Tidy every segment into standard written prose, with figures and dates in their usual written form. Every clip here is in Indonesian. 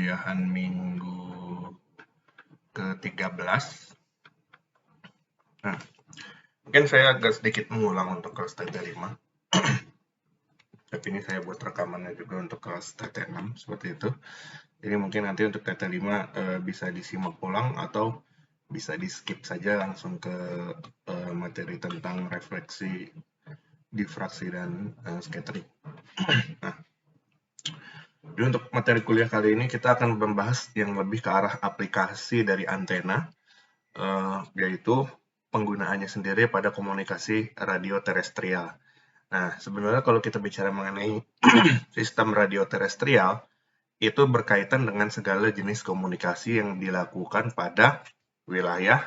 perkuliahan minggu ke-13. Nah, mungkin saya agak sedikit mengulang untuk kelas TT5. Tapi ini saya buat rekamannya juga untuk kelas TT6 seperti itu. Jadi mungkin nanti untuk TT5 bisa disimak ulang atau bisa di skip saja langsung ke materi tentang refleksi, difraksi, dan scattering. Nah, jadi untuk materi kuliah kali ini kita akan membahas yang lebih ke arah aplikasi dari antena, yaitu penggunaannya sendiri pada komunikasi radio terestrial. Nah, sebenarnya kalau kita bicara mengenai sistem radio terestrial, itu berkaitan dengan segala jenis komunikasi yang dilakukan pada wilayah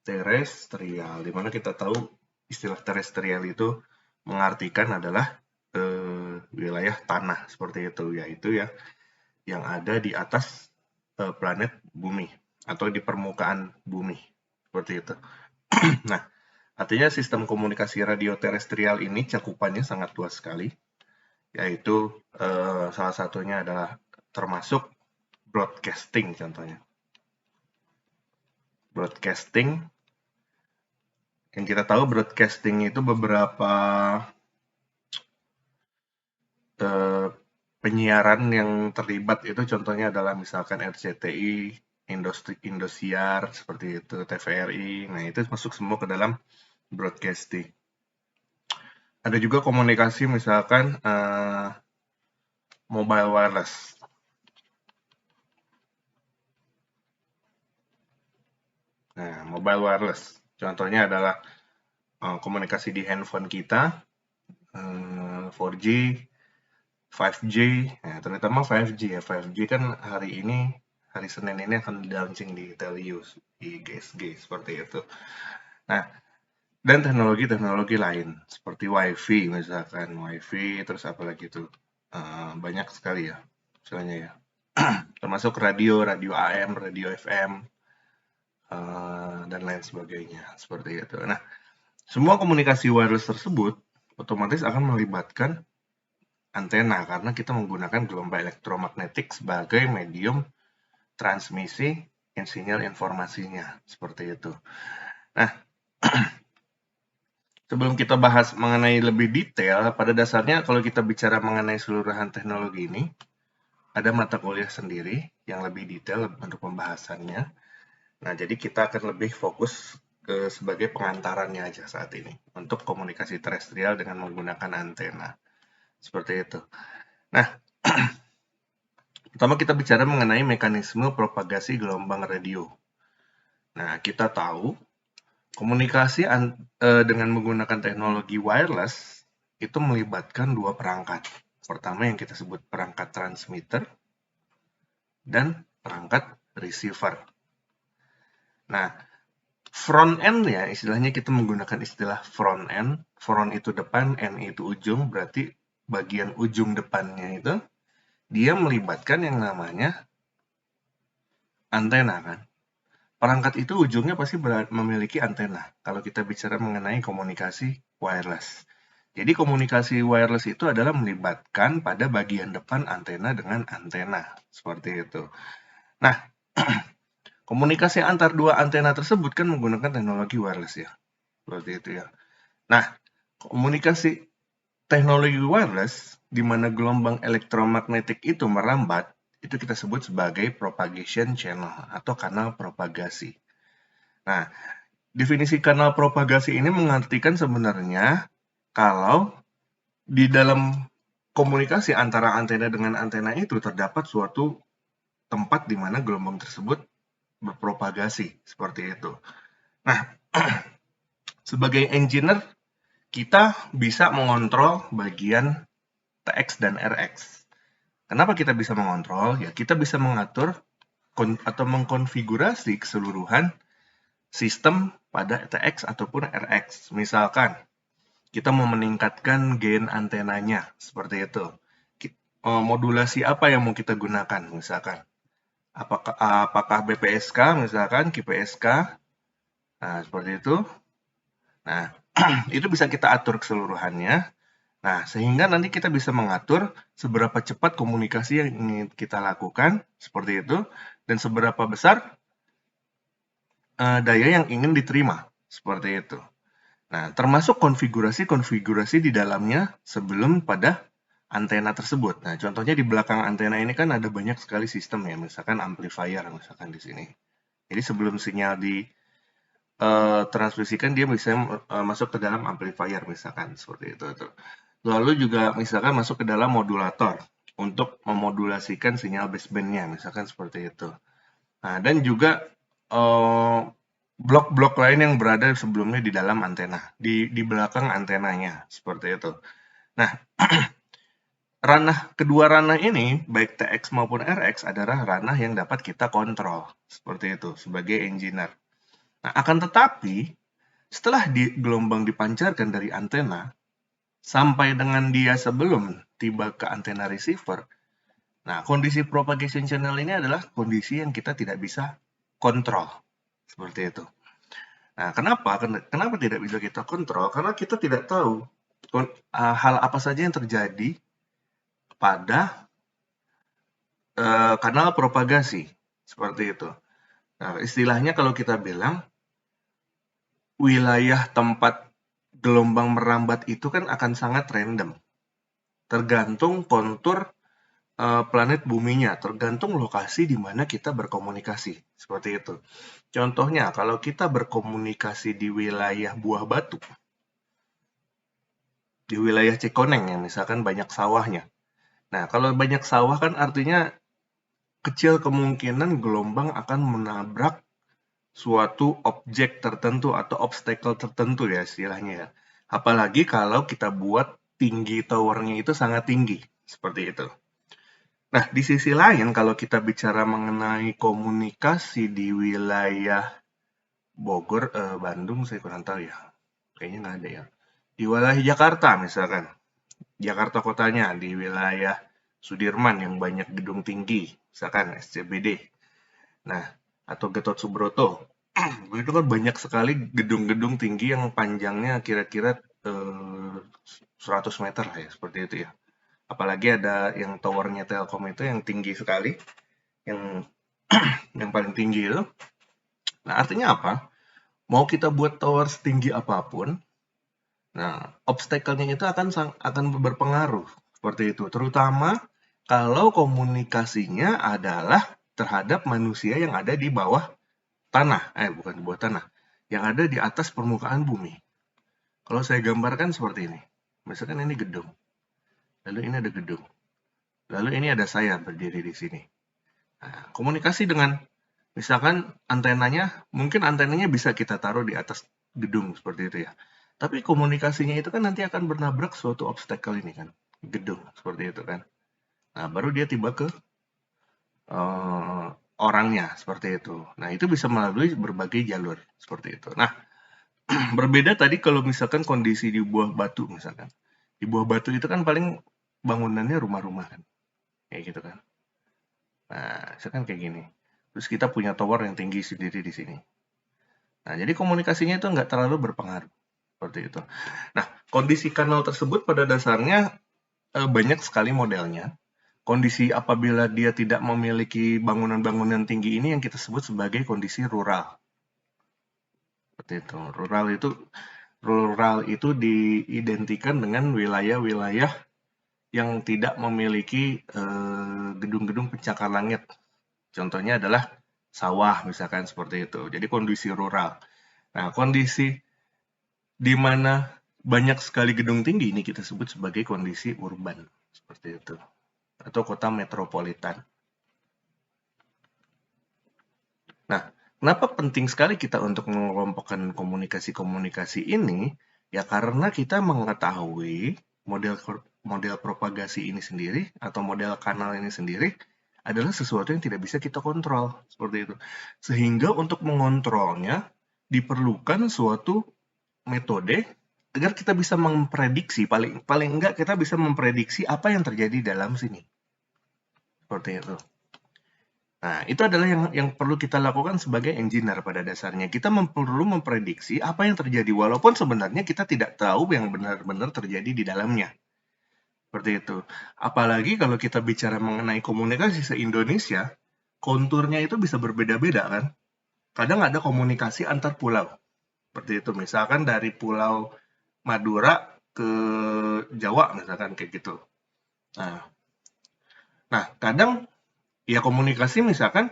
terestrial, di mana kita tahu istilah terestrial itu mengartikan adalah wilayah tanah seperti itu, yaitu ya yang ada di atas planet bumi atau di permukaan bumi seperti itu. Nah, artinya sistem komunikasi radio terestrial ini cakupannya sangat luas sekali, yaitu salah satunya adalah termasuk broadcasting contohnya. Broadcasting, yang kita tahu broadcasting itu beberapa penyiaran yang terlibat itu contohnya adalah misalkan RCTI, Indosiar, seperti itu, TVRI. Nah, itu masuk semua ke dalam broadcasting. Ada juga komunikasi misalkan mobile wireless. Nah, mobile wireless contohnya adalah komunikasi di handphone kita, 4G, 5G, nah, terutama 5G ya. 5G kan hari Senin ini akan di-launching di Telius, di GSG, seperti itu. Nah, dan teknologi-teknologi lain, seperti WiFi misalkan, WiFi, terus apa lagi itu, banyak sekali ya, misalnya ya. Termasuk radio AM, radio FM, dan lain sebagainya, seperti itu. Nah, semua komunikasi wireless tersebut otomatis akan melibatkan antena karena kita menggunakan gelombang elektromagnetik sebagai medium transmisi sinyal informasinya, seperti itu. Nah, sebelum kita bahas mengenai lebih detail, pada dasarnya kalau kita bicara mengenai seluruhan teknologi ini, ada mata kuliah sendiri yang lebih detail untuk pembahasannya. Nah, jadi kita akan lebih fokus sebagai pengantarannya aja saat ini untuk komunikasi terestrial dengan menggunakan antena. Seperti itu. Nah, pertama kita bicara mengenai mekanisme propagasi gelombang radio. Nah, kita tahu komunikasi dengan menggunakan teknologi wireless itu melibatkan dua perangkat. Pertama yang kita sebut perangkat transmitter dan perangkat receiver. Nah, front end-nya istilahnya kita menggunakan istilah front end. Front itu depan, end itu ujung, berarti bagian ujung depannya itu dia melibatkan yang namanya antena kan. Perangkat itu ujungnya pasti memiliki antena kalau kita bicara mengenai komunikasi wireless. Jadi komunikasi wireless itu adalah melibatkan pada bagian depan antena dengan antena, seperti itu. Nah, komunikasi antar dua antena tersebut kan menggunakan teknologi wireless ya, seperti itu ya. Nah, komunikasi teknologi wireless di mana gelombang elektromagnetik itu merambat, itu kita sebut sebagai propagation channel atau kanal propagasi. Nah, definisi kanal propagasi ini mengartikan sebenarnya kalau di dalam komunikasi antara antena dengan antena itu terdapat suatu tempat di mana gelombang tersebut berpropagasi, seperti itu. Nah, sebagai engineer, kita bisa mengontrol bagian TX dan RX. Kenapa kita bisa mengontrol? Ya, kita bisa mengatur atau mengkonfigurasi keseluruhan sistem pada TX ataupun RX. Misalkan, kita mau meningkatkan gain antenanya, seperti itu. Modulasi apa yang mau kita gunakan, misalkan. Apakah BPSK, misalkan, QPSK, nah, seperti itu. Nah, itu bisa kita atur keseluruhannya. Nah, sehingga nanti kita bisa mengatur seberapa cepat komunikasi yang ingin kita lakukan, seperti itu, dan seberapa besar daya yang ingin diterima, seperti itu. Nah, termasuk konfigurasi-konfigurasi di dalamnya sebelum pada antena tersebut. Nah, contohnya di belakang antena ini kan ada banyak sekali sistem ya, misalkan amplifier, misalkan di sini. Jadi sebelum sinyal transmisikan, dia bisa masuk ke dalam amplifier, misalkan seperti itu. Lalu juga misalkan masuk ke dalam modulator untuk memodulasikan sinyal basebandnya, misalkan seperti itu. Nah, dan juga blok-blok lain yang berada sebelumnya di dalam antena, di belakang antenanya, seperti itu. Nah, kedua ranah ini, baik TX maupun RX, adalah ranah yang dapat kita kontrol, seperti itu, sebagai engineer. Nah, akan tetapi, setelah gelombang dipancarkan dari antena, sampai dengan dia sebelum tiba ke antena receiver, nah, kondisi propagation channel ini adalah kondisi yang kita tidak bisa kontrol, seperti itu. Nah, kenapa tidak bisa kita kontrol? Karena kita tidak tahu hal apa saja yang terjadi pada kanal propagasi, seperti itu. Nah, istilahnya kalau kita bilang wilayah tempat gelombang merambat itu kan akan sangat random, tergantung kontur planet buminya, tergantung lokasi di mana kita berkomunikasi, seperti itu. Contohnya, kalau kita berkomunikasi di wilayah Buah Batu, di wilayah Cikoneng ya, misalkan banyak sawahnya. Nah, kalau banyak sawah kan artinya kecil kemungkinan gelombang akan menabrak suatu objek tertentu atau obstacle tertentu ya istilahnya ya. Apalagi kalau kita buat tinggi towernya itu sangat tinggi, seperti itu. Nah, di sisi lain kalau kita bicara mengenai komunikasi di wilayah Bogor, Bandung saya kurang tahu ya. Kayaknya nggak ada ya. Di wilayah Jakarta misalkan. Jakarta kotanya, di wilayah Sudirman yang banyak gedung tinggi, misalkan SCBD. Nah, atau Gatot Subroto. Itu kan banyak sekali gedung-gedung tinggi yang panjangnya kira-kira 100 meter lah ya, seperti itu ya. Apalagi ada yang towernya Telkom itu yang tinggi sekali, yang yang paling tinggi itu. Nah, artinya apa? Mau kita buat tower setinggi apapun, nah, obstacle-nya itu akan berpengaruh seperti itu. Terutama kalau komunikasinya adalah terhadap manusia yang ada di bawah tanah, bukan di bawah tanah, yang ada di atas permukaan bumi. Kalau saya gambarkan seperti ini, misalkan ini gedung, lalu ini ada gedung, lalu ini ada saya berdiri di sini. Nah, komunikasi dengan misalkan mungkin antenanya bisa kita taruh di atas gedung seperti itu ya. Tapi komunikasinya itu kan nanti akan bernabrak suatu obstacle ini kan, gedung seperti itu kan. Nah, baru dia tiba ke orangnya seperti itu. Nah, itu bisa melalui berbagai jalur seperti itu. Nah, berbeda tadi kalau misalkan kondisi di Buah Batu misalkan. Di Buah Batu itu kan paling bangunannya rumah-rumah kan. Kayak gitu kan. Nah, misalkan kayak gini. Terus kita punya tower yang tinggi sendiri di sini. Nah, jadi komunikasinya itu nggak terlalu berpengaruh. Seperti itu. Nah, kondisi kanal tersebut pada dasarnya banyak sekali modelnya. Kondisi apabila dia tidak memiliki bangunan-bangunan tinggi ini yang kita sebut sebagai kondisi rural. Seperti itu. Rural itu diidentikan dengan wilayah-wilayah yang tidak memiliki gedung-gedung pencakar langit. Contohnya adalah sawah misalkan seperti itu. Jadi kondisi rural. Nah, kondisi di mana banyak sekali gedung tinggi ini kita sebut sebagai kondisi urban. Seperti itu. Atau kota metropolitan. Nah, kenapa penting sekali kita untuk mengelompokkan komunikasi-komunikasi ini? Ya karena kita mengetahui model propagasi ini sendiri atau model kanal ini sendiri adalah sesuatu yang tidak bisa kita kontrol seperti itu. Sehingga untuk mengontrolnya diperlukan suatu metode agar kita bisa memprediksi, paling enggak kita bisa memprediksi apa yang terjadi dalam sini. Seperti itu. Nah, itu adalah yang perlu kita lakukan sebagai engineer pada dasarnya. Kita perlu memprediksi apa yang terjadi, walaupun sebenarnya kita tidak tahu yang benar-benar terjadi di dalamnya. Seperti itu. Apalagi kalau kita bicara mengenai komunikasi se-Indonesia, konturnya itu bisa berbeda-beda kan. Kadang ada komunikasi antar pulau. Seperti itu. Misalkan dari Pulau Madura ke Jawa misalkan kayak gitu. Nah, kadang ya komunikasi misalkan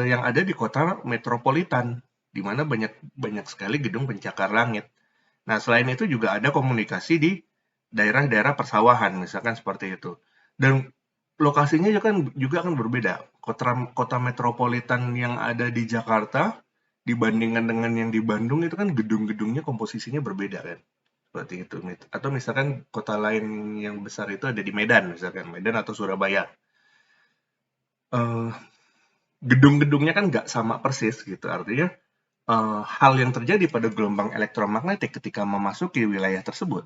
yang ada di kota metropolitan, di mana banyak banyak sekali gedung pencakar langit. Nah, selain itu juga ada komunikasi di daerah-daerah persawahan, misalkan seperti itu. Dan lokasinya juga kan berbeda. Kota, kota metropolitan yang ada di Jakarta dibandingkan dengan yang di Bandung itu kan gedung-gedungnya komposisinya berbeda kan. Seperti itu. Atau misalkan kota lain yang besar itu ada di Medan, misalkan Medan atau Surabaya. Eh, gedung-gedungnya kan nggak sama persis gitu. Artinya hal yang terjadi pada gelombang elektromagnetik ketika memasuki wilayah tersebut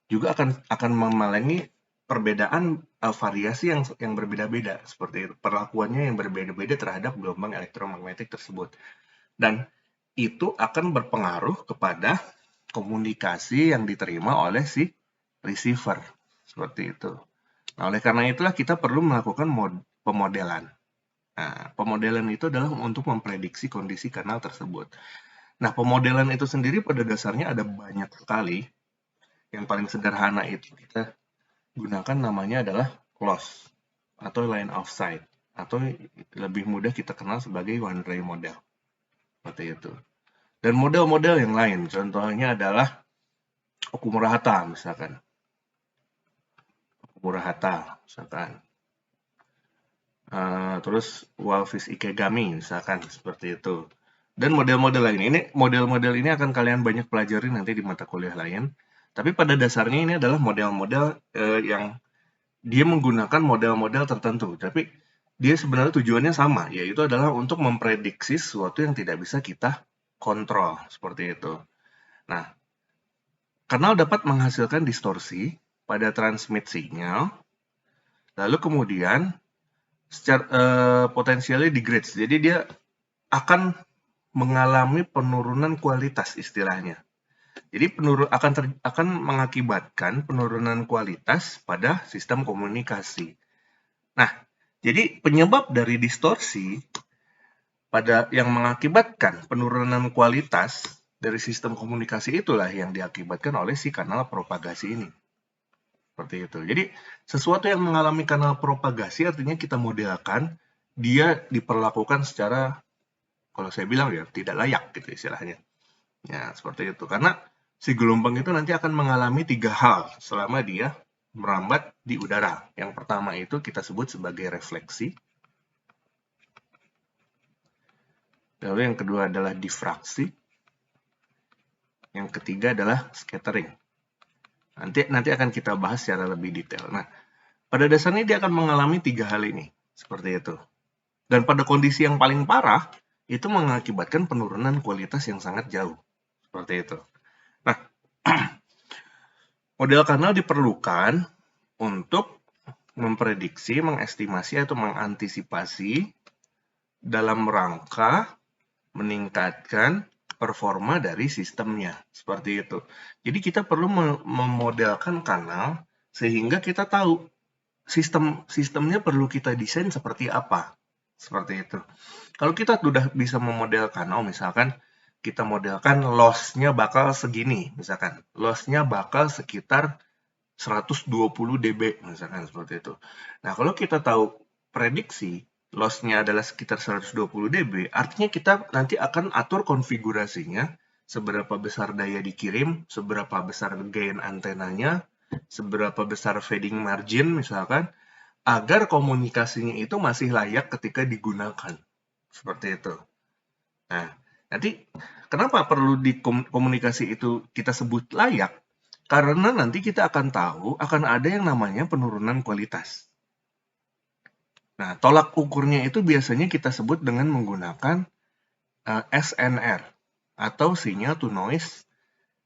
juga akan memelangi perbedaan variasi yang berbeda-beda seperti itu. Perlakuannya yang berbeda-beda terhadap gelombang elektromagnetik tersebut. Dan itu akan berpengaruh kepada komunikasi yang diterima oleh si receiver. Seperti itu. Nah, oleh karena itulah kita perlu melakukan pemodelan. Nah, pemodelan itu adalah untuk memprediksi kondisi kanal tersebut. Nah, pemodelan itu sendiri pada dasarnya ada banyak sekali. Yang paling sederhana itu kita gunakan namanya adalah loss atau line of sight atau lebih mudah kita kenal sebagai one ray model. Seperti itu. Dan model-model yang lain, contohnya adalah Okumura-Hata misalkan. Okumura-Hata misalkan. Terus Walvis Ikegami misalkan seperti itu. Dan model-model lain ini akan kalian banyak pelajari nanti di mata kuliah lain. Tapi pada dasarnya ini adalah model-model yang dia menggunakan model-model tertentu. Tapi dia sebenarnya tujuannya sama, yaitu adalah untuk memprediksi sesuatu yang tidak bisa kita kontrol seperti itu. Nah, kanal dapat menghasilkan distorsi pada transmit sinyal, lalu kemudian secara potensialnya degrades. Jadi dia akan mengalami penurunan kualitas istilahnya. Jadi akan mengakibatkan penurunan kualitas pada sistem komunikasi. Nah, jadi penyebab dari distorsi yang mengakibatkan penurunan kualitas dari sistem komunikasi itulah yang diakibatkan oleh si kanal propagasi ini. Seperti itu. Jadi sesuatu yang mengalami kanal propagasi artinya kita modelkan dia diperlakukan secara, kalau saya bilang ya, tidak layak gitu istilahnya. Ya, seperti itu. Karena si gelombang itu nanti akan mengalami 3 hal selama dia merambat di udara. Yang pertama itu kita sebut sebagai refleksi. Lalu yang kedua adalah difraksi. Yang ketiga adalah scattering. Nanti akan kita bahas secara lebih detail. Nah, pada dasarnya dia akan mengalami 3 hal ini. Seperti itu. Dan pada kondisi yang paling parah, itu mengakibatkan penurunan kualitas yang sangat jauh. Seperti itu. Nah, model kanal diperlukan untuk memprediksi, mengestimasi, atau mengantisipasi dalam rangka meningkatkan performa dari sistemnya. Seperti itu. Jadi kita perlu memodelkan kanal sehingga kita tahu sistemnya perlu kita desain seperti apa. Seperti itu. Kalau kita sudah bisa memodel kanal, misalkan kita modelkan loss-nya bakal segini, misalkan. Loss-nya bakal sekitar 120 dB, misalkan seperti itu. Nah, kalau kita tahu prediksi loss-nya adalah sekitar 120 dB, artinya kita nanti akan atur konfigurasinya, seberapa besar daya dikirim, seberapa besar gain antenanya, seberapa besar fading margin misalkan, agar komunikasinya itu masih layak ketika digunakan. Seperti itu. Nah, nanti kenapa perlu di komunikasi itu kita sebut layak? Karena nanti kita akan tahu akan ada yang namanya penurunan kualitas. Nah, tolak ukurnya itu biasanya kita sebut dengan menggunakan SNR atau signal to noise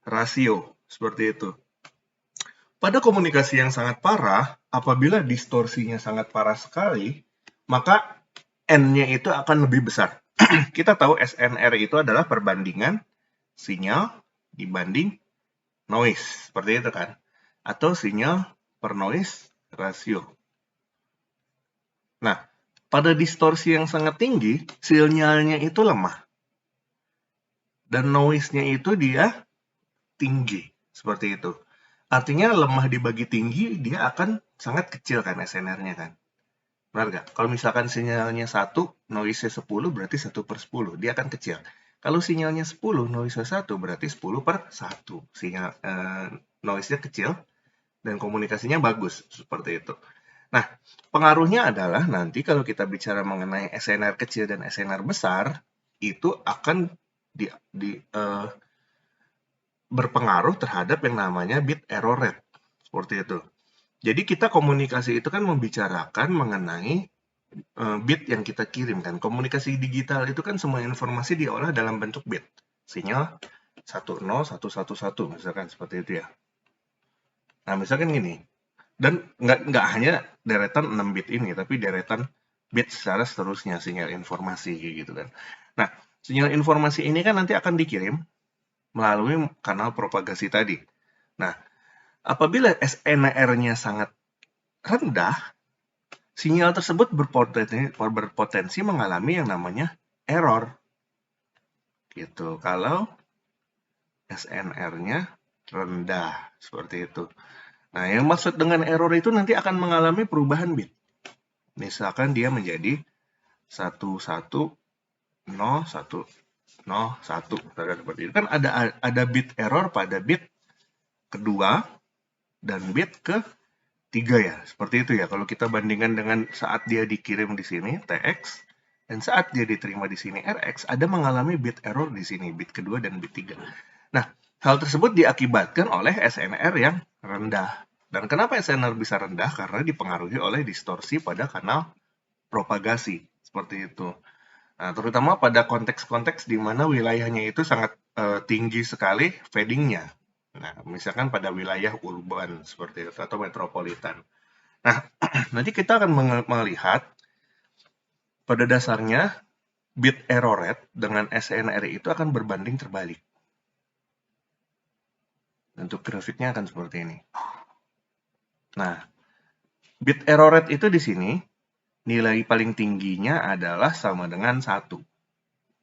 ratio, seperti itu. Pada komunikasi yang sangat parah, apabila distorsinya sangat parah sekali, maka N-nya itu akan lebih besar. Kita tahu SNR itu adalah perbandingan sinyal dibanding noise, seperti itu kan. Atau sinyal per noise ratio. Nah, pada distorsi yang sangat tinggi, sinyalnya itu lemah. Dan noise-nya itu dia tinggi. Seperti itu. Artinya lemah dibagi tinggi, dia akan sangat kecil kan SNR-nya kan. Benar nggak? Kalau misalkan sinyalnya 1, noise-nya 10, berarti 1 per 10. Dia akan kecil. Kalau sinyalnya 10, noise-nya 1, berarti 10 per 1. Sinyal, noise-nya kecil, dan komunikasinya bagus. Seperti itu. Nah, pengaruhnya adalah nanti kalau kita bicara mengenai SNR kecil dan SNR besar, itu akan berpengaruh terhadap yang namanya bit error rate. Seperti itu. Jadi kita komunikasi itu kan membicarakan mengenai bit yang kita kirim kan. Komunikasi digital itu kan semua informasi diolah dalam bentuk bit. Sinyal 10, 111, misalkan seperti itu ya. Nah, misalkan gini. Dan nggak hanya deretan 6 bit ini, tapi deretan bit secara seterusnya, sinyal informasi gitu kan. Nah, sinyal informasi ini kan nanti akan dikirim melalui kanal propagasi tadi. Nah, apabila SNR-nya sangat rendah, sinyal tersebut berpotensi mengalami yang namanya error. Gitu. Kalau SNR-nya rendah, seperti itu. Nah, yang maksud dengan error itu nanti akan mengalami perubahan bit. Misalkan dia menjadi 1101, 01, seperti itu. Kan ada bit error pada bit kedua dan bit ketiga ya. Seperti itu ya. Kalau kita bandingkan dengan saat dia dikirim di sini, TX, dan saat dia diterima di sini, RX, ada mengalami bit error di sini, bit kedua dan bit 3. Nah, hal tersebut diakibatkan oleh SNR yang rendah. Dan kenapa SNR bisa rendah? Karena dipengaruhi oleh distorsi pada kanal propagasi. Seperti itu. Nah, terutama pada konteks-konteks di mana wilayahnya itu sangat tinggi sekali fading-nya. Nah, misalkan pada wilayah urban seperti itu atau metropolitan. Nah, nanti kita akan melihat pada dasarnya bit error rate dengan SNR itu akan berbanding terbalik. Untuk grafiknya akan seperti ini. Nah, bit error rate itu di sini nilai paling tingginya adalah sama dengan 1.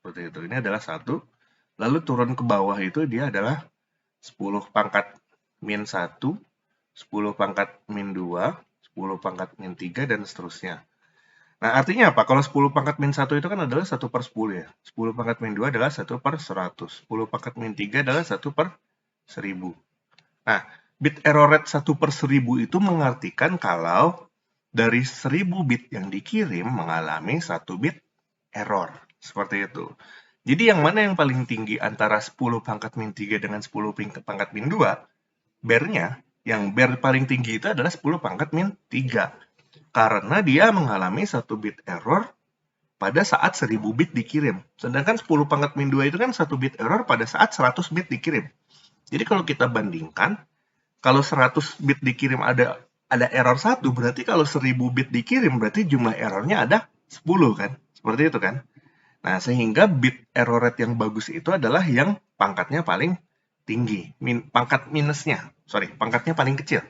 Seperti itu. Ini adalah 1. Lalu turun ke bawah itu dia adalah 10 pangkat min 1, 10 pangkat min 2, 10 pangkat min 3, dan seterusnya. Nah, artinya apa? Kalau 10 pangkat min 1 itu kan adalah 1 per 10 ya. 10 pangkat min 2 adalah 1 per 100. 10 pangkat min 3 adalah 1 per 1000. Nah, bit error rate 1 per 1000 itu mengartikan kalau dari 1000 bit yang dikirim mengalami 1 bit error. Seperti itu. Jadi yang mana yang paling tinggi antara 10 pangkat min 3 dengan 10 pangkat min 2? Bear-nya, yang bear paling tinggi itu adalah 10 pangkat min 3. Karena dia mengalami 1 bit error pada saat 1000 bit dikirim. Sedangkan 10 pangkat min 2 itu kan 1 bit error pada saat 100 bit dikirim. Jadi kalau kita bandingkan, kalau 100 bit dikirim ada error 1, berarti kalau 1000 bit dikirim berarti jumlah errornya ada 10 kan? Seperti itu kan? Nah, sehingga bit error rate yang bagus itu adalah yang pangkatnya paling tinggi. Pangkatnya paling kecil.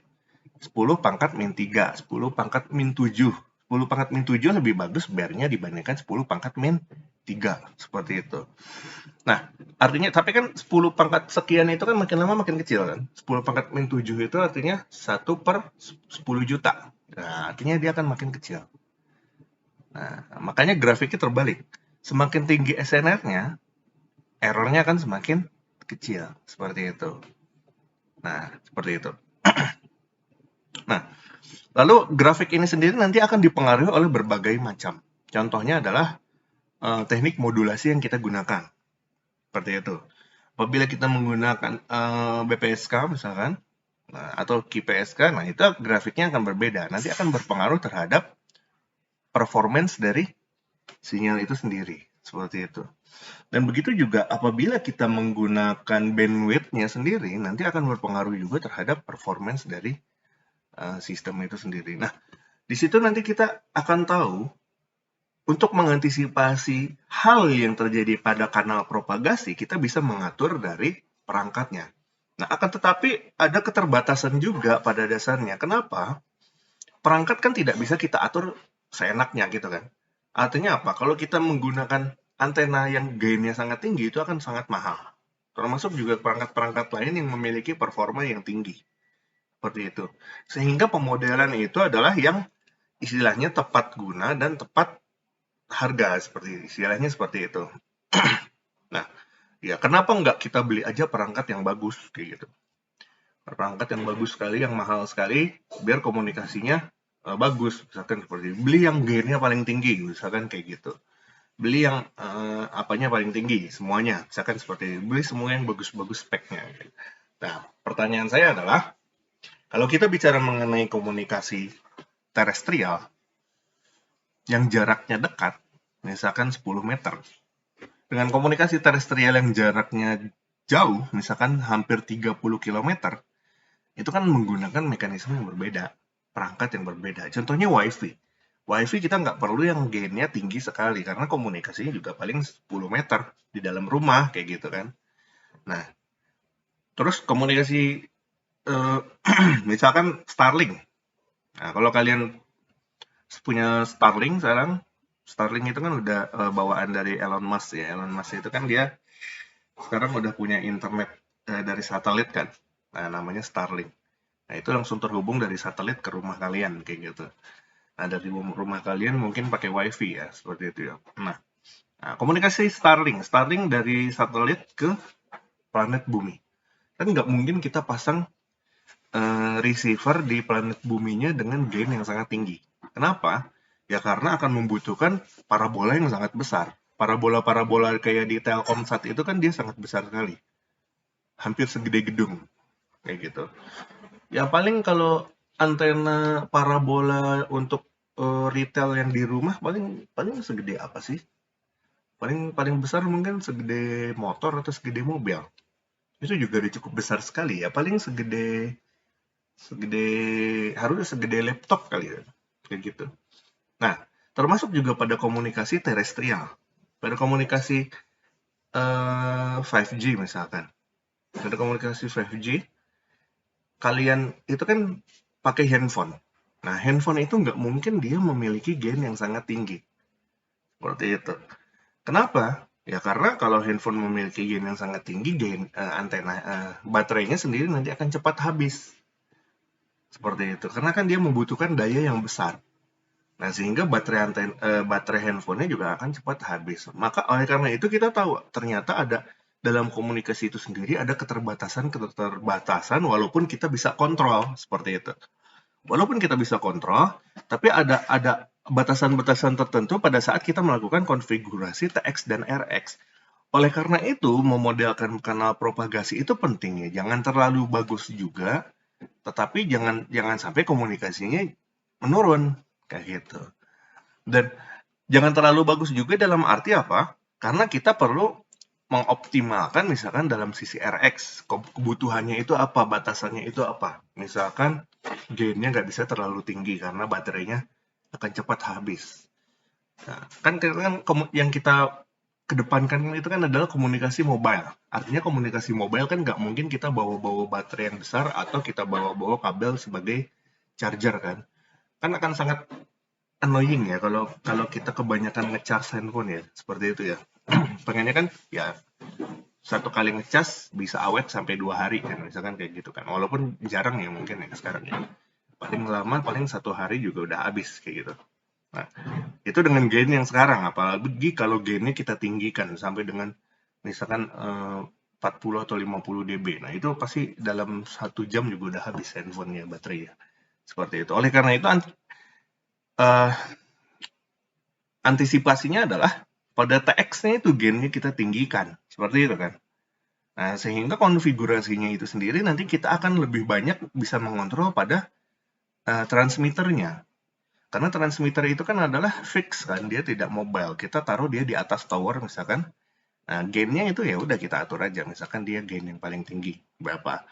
10 pangkat min 3, 10 pangkat min 7. 10 pangkat min 7 lebih bagus bear-nya dibandingkan 10 pangkat min 3. Seperti itu. Nah, artinya, tapi kan 10 pangkat sekian itu kan makin lama makin kecil kan. 10 pangkat min 7 itu artinya 1 per 10 juta. Nah, artinya dia akan makin kecil. Nah, makanya grafiknya terbalik. Semakin tinggi SNR-nya, error-nya akan semakin kecil. Seperti itu. Nah, seperti itu. Nah, lalu grafik ini sendiri nanti akan dipengaruhi oleh berbagai macam. Contohnya adalah teknik modulasi yang kita gunakan. Seperti itu. Apabila kita menggunakan BPSK misalkan, atau QPSK, nah itu grafiknya akan berbeda. Nanti akan berpengaruh terhadap performance dari sinyal itu sendiri. Seperti itu. Dan begitu juga apabila kita menggunakan bandwidth-nya sendiri, nanti akan berpengaruh juga terhadap performance dari sistem itu sendiri. Nah, di situ nanti kita akan tahu untuk mengantisipasi hal yang terjadi pada kanal propagasi, kita bisa mengatur dari perangkatnya. Nah, akan tetapi ada keterbatasan juga pada dasarnya. Kenapa? Perangkat kan tidak bisa kita atur seenaknya gitu kan. Artinya apa? Kalau kita menggunakan antena yang gainnya sangat tinggi itu akan sangat mahal. Termasuk juga perangkat-perangkat lain yang memiliki performa yang tinggi. Seperti itu. Sehingga pemodelan itu adalah yang istilahnya tepat guna dan tepat harga, seperti istilahnya seperti itu. Nah, ya kenapa nggak kita beli aja perangkat yang bagus kayak gitu. Perangkat yang bagus sekali, yang mahal sekali, biar komunikasinya bagus. Misalkan seperti beli yang gainnya paling tinggi, misalkan kayak gitu. Beli yang apanya paling tinggi, semuanya. Misalkan seperti beli semua yang bagus-bagus speknya. Nah, pertanyaan saya adalah, kalau kita bicara mengenai komunikasi terestrial yang jaraknya dekat, misalkan 10 meter, dengan komunikasi terestrial yang jaraknya jauh, misalkan hampir 30 km, itu kan menggunakan mekanisme yang berbeda, perangkat yang berbeda. Contohnya WiFi. WiFi kita nggak perlu yang gainnya tinggi sekali, karena komunikasinya juga paling 10 meter di dalam rumah, kayak gitu kan. Nah, terus komunikasi, misalkan Starlink. Nah, kalau kalian punya Starlink sekarang, Starlink itu kan udah bawaan dari Elon Musk ya. Elon Musk itu kan dia sekarang udah punya internet dari satelit kan. Nah, namanya Starlink. Nah, itu langsung terhubung dari satelit ke rumah kalian kayak gitu. Nah, dari rumah kalian mungkin pakai WiFi ya, seperti itu ya. Nah, komunikasi Starlink. Starlink dari satelit ke planet bumi. Kan nggak mungkin kita pasang receiver di planet buminya dengan gain yang sangat tinggi. Kenapa? Ya karena akan membutuhkan parabola yang sangat besar. Parabola-parabola kayak di Telkomsat itu kan dia sangat besar sekali. Hampir segede gedung. Kayak gitu. Ya paling kalau antena parabola untuk retail yang di rumah paling paling segede apa sih? Paling paling besar mungkin segede motor atau segede mobil. Itu juga udah cukup besar sekali ya. Paling segede segede harusnya segede laptop kali ya. Kayak gitu. Nah, termasuk juga pada komunikasi terestrial. Pada komunikasi 5G misalkan. Pada komunikasi 5G, kalian itu kan pakai handphone. Nah, handphone itu nggak mungkin dia memiliki gain yang sangat tinggi. Seperti itu. Kenapa? Ya karena kalau handphone memiliki gain yang sangat tinggi, gain baterainya sendiri nanti akan cepat habis. Seperti itu. Karena kan dia membutuhkan daya yang besar. Nah, sehingga baterai handphonenya juga akan cepat habis. Maka oleh karena itu kita tahu ternyata ada dalam komunikasi itu sendiri ada keterbatasan walaupun kita bisa kontrol seperti itu. Walaupun kita bisa kontrol, tapi ada batasan-batasan tertentu pada saat kita melakukan konfigurasi TX dan RX. Oleh karena itu, memodelkan kanal propagasi itu penting ya. Jangan terlalu bagus juga, tetapi jangan sampai komunikasinya menurun kayak gitu. Dan jangan terlalu bagus juga dalam arti apa? Karena kita perlu mengoptimalkan misalkan dalam sisi RX, kebutuhannya itu apa, batasannya itu apa. Misalkan gainnya nggak bisa terlalu tinggi karena baterainya akan cepat habis. Nah, kan yang kita kedepankan itu kan adalah komunikasi mobile. Artinya komunikasi mobile kan nggak mungkin kita bawa-bawa baterai yang besar atau kita bawa-bawa kabel sebagai charger kan. Kan akan sangat annoying ya kalau kalau kita kebanyakan ngecas handphone ya, seperti itu ya. Pengennya kan ya satu kali ngecas bisa awet sampai 2 hari kan, misalkan kayak gitu kan. Walaupun jarang ya mungkin ya sekarang ya. Paling lama paling 1 hari juga udah habis kayak gitu. Nah, itu dengan gain yang sekarang, apalagi kalau gainnya kita tinggikan sampai dengan misalkan 40 atau 50 dB. Nah, itu pasti dalam 1 jam juga udah habis handphonenya baterai ya. Seperti itu. Oleh karena itu antisipasinya adalah pada TX-nya itu gainnya kita tinggikan. Seperti itu kan. Nah, sehingga konfigurasinya itu sendiri nanti kita akan lebih banyak bisa mengontrol pada transmitternya. Karena transmitter itu kan adalah fix kan, dia tidak mobile. Kita taruh dia di atas tower misalkan. Nah, gainnya itu ya udah kita atur aja. Misalkan dia gain yang paling tinggi berapa.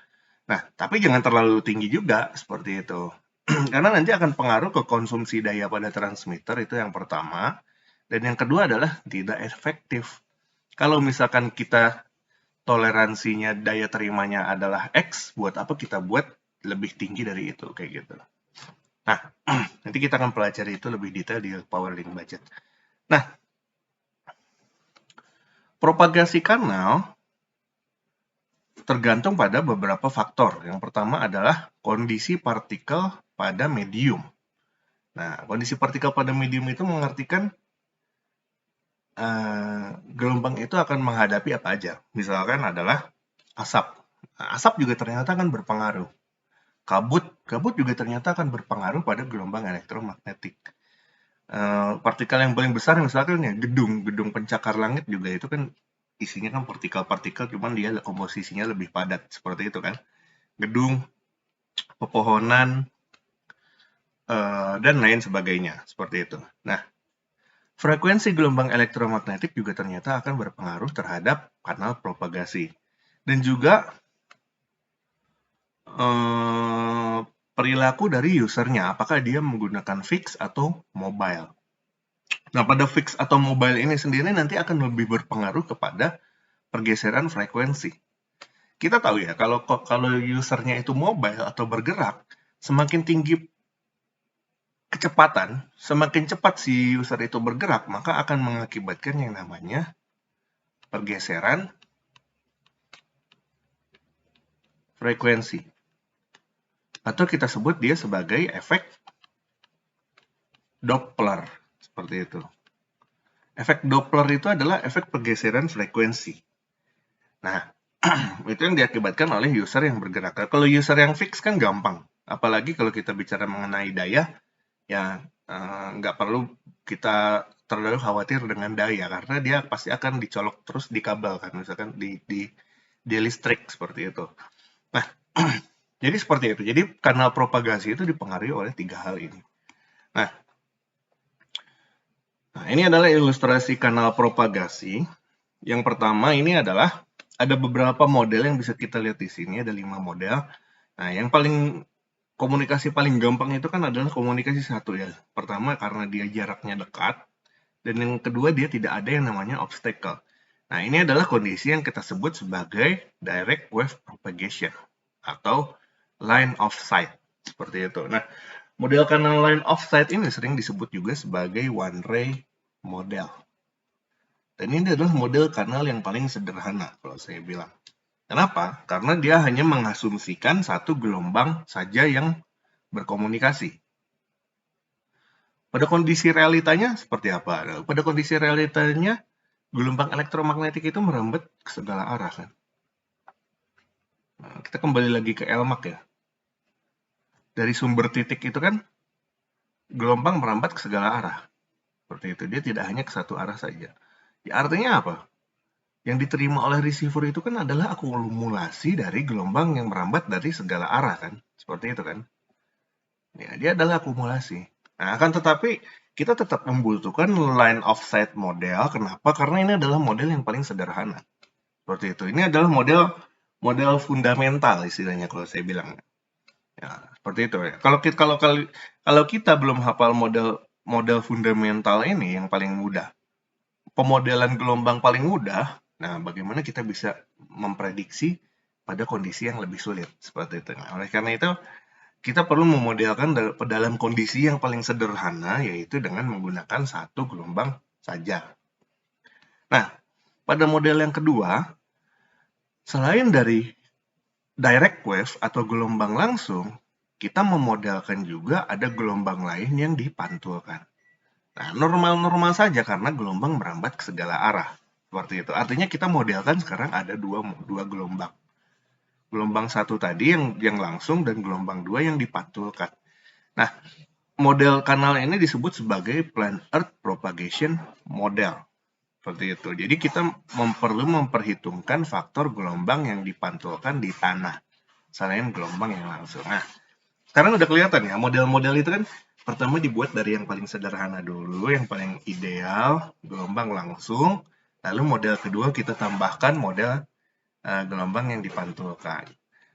Nah, tapi jangan terlalu tinggi juga seperti itu. Karena nanti akan pengaruh ke konsumsi daya pada transmitter, itu yang pertama. Dan yang kedua adalah tidak efektif. Kalau misalkan kita toleransinya, daya terimanya adalah X, buat apa kita buat lebih tinggi dari itu, kayak gitu. Nah, nanti kita akan pelajari itu lebih detail di Power Link Budget. Nah, propagasi kanal tergantung pada beberapa faktor. Yang pertama adalah kondisi partikel pada medium. Nah, kondisi partikel pada medium itu mengartikan gelombang itu akan menghadapi apa aja. Misalkan adalah asap. Nah, asap juga ternyata akan berpengaruh. Kabut juga ternyata akan berpengaruh pada gelombang elektromagnetik. Partikel yang paling besar misalkan ya gedung pencakar langit juga itu kan isinya kan partikel-partikel, cuman dia komposisinya lebih padat seperti itu kan. Gedung, pepohonan, dan lain sebagainya seperti itu. Nah, frekuensi gelombang elektromagnetik juga ternyata akan berpengaruh terhadap kanal propagasi. Dan juga perilaku dari usernya, apakah dia menggunakan fix atau mobile. Nah, pada fix atau mobile ini sendiri nanti akan lebih berpengaruh kepada pergeseran frekuensi. Kita tahu ya, kalau usernya itu mobile atau bergerak, semakin tinggi kecepatan, semakin cepat si user itu bergerak, maka akan mengakibatkan yang namanya pergeseran frekuensi. Atau kita sebut dia sebagai efek Doppler, seperti itu. Efek Doppler itu adalah efek pergeseran frekuensi. Nah, itu yang diakibatkan oleh user yang bergerak. Kalau user yang fix kan gampang. Apalagi kalau kita bicara mengenai daya, ya nggak perlu kita terlalu khawatir dengan daya, karena dia pasti akan dicolok terus di kabel kan, misalkan di listrik seperti itu. Nah, jadi seperti itu. Jadi kanal propagasi itu dipengaruhi oleh 3 hal ini. Nah, ini adalah ilustrasi kanal propagasi. Yang pertama ini adalah ada beberapa model yang bisa kita lihat di sini, ada 5 model. Nah, yang komunikasi paling gampang itu kan adalah komunikasi satu ya. Pertama karena dia jaraknya dekat, dan yang kedua dia tidak ada yang namanya obstacle. Nah, ini adalah kondisi yang kita sebut sebagai direct wave propagation atau line of sight, seperti itu. Nah, model kanal line of sight ini sering disebut juga sebagai one ray model. Dan ini adalah model kanal yang paling sederhana kalau saya bilang. Kenapa? Karena dia hanya mengasumsikan satu gelombang saja yang berkomunikasi. Pada kondisi realitanya seperti apa? Pada kondisi realitanya, gelombang elektromagnetik itu merambat ke segala arah kan. Nah, kita kembali lagi ke Elmak ya. Dari sumber titik itu kan gelombang merambat ke segala arah. Seperti itu, dia tidak hanya ke satu arah saja. Ya, artinya apa? Yang diterima oleh receiver itu kan adalah akumulasi dari gelombang yang merambat dari segala arah kan. Seperti itu kan. Ya, dia adalah akumulasi. Nah, akan tetapi kita tetap membutuhkan line of sight model. Kenapa? Karena ini adalah model yang paling sederhana. Seperti itu. Ini adalah model fundamental istilahnya kalau saya bilang. Ya, seperti itu ya. Kalau kita belum hafal model fundamental ini yang paling mudah, pemodelan gelombang paling mudah, nah bagaimana kita bisa memprediksi pada kondisi yang lebih sulit seperti itu. Nah, oleh karena itu kita perlu memodelkan dalam kondisi yang paling sederhana, yaitu dengan menggunakan satu gelombang saja. Nah, pada model yang kedua, selain dari direct wave atau gelombang langsung, kita memodelkan juga ada gelombang lain yang dipantulkan. Nah, normal-normal saja karena gelombang merambat ke segala arah. Seperti itu. Artinya kita modelkan sekarang ada dua gelombang. Gelombang satu tadi yang langsung dan gelombang dua yang dipantulkan. Nah, model kanal ini disebut sebagai Plain Earth Propagation Model. Seperti itu. Jadi kita perlu memperhitungkan faktor gelombang yang dipantulkan di tanah selain gelombang yang langsung. Nah, sekarang udah kelihatan ya, model-model itu kan pertama dibuat dari yang paling sederhana dulu, yang paling ideal, gelombang langsung. Lalu model kedua kita tambahkan model gelombang yang dipantulkan.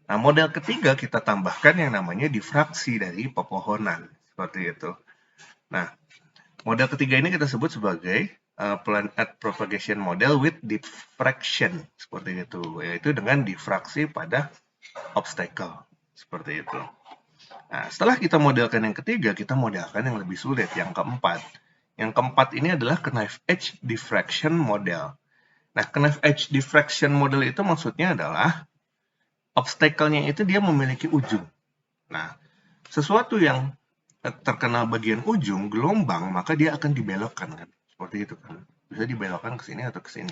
Nah, model ketiga kita tambahkan yang namanya difraksi dari pepohonan. Seperti itu. Nah, model ketiga ini kita sebut sebagai plan at propagation model with diffraction seperti itu, yaitu dengan difraksi pada obstacle seperti itu. Nah, setelah kita modelkan yang ketiga, kita modelkan yang lebih sulit, yang keempat. Yang keempat ini adalah knife edge diffraction model. Nah, knife edge diffraction model itu maksudnya adalah obstacle-nya itu dia memiliki ujung. Nah, sesuatu yang terkena bagian ujung gelombang, maka dia akan dibelokkan kan. Seperti itu kan. Bisa dibelokkan ke sini atau ke sini.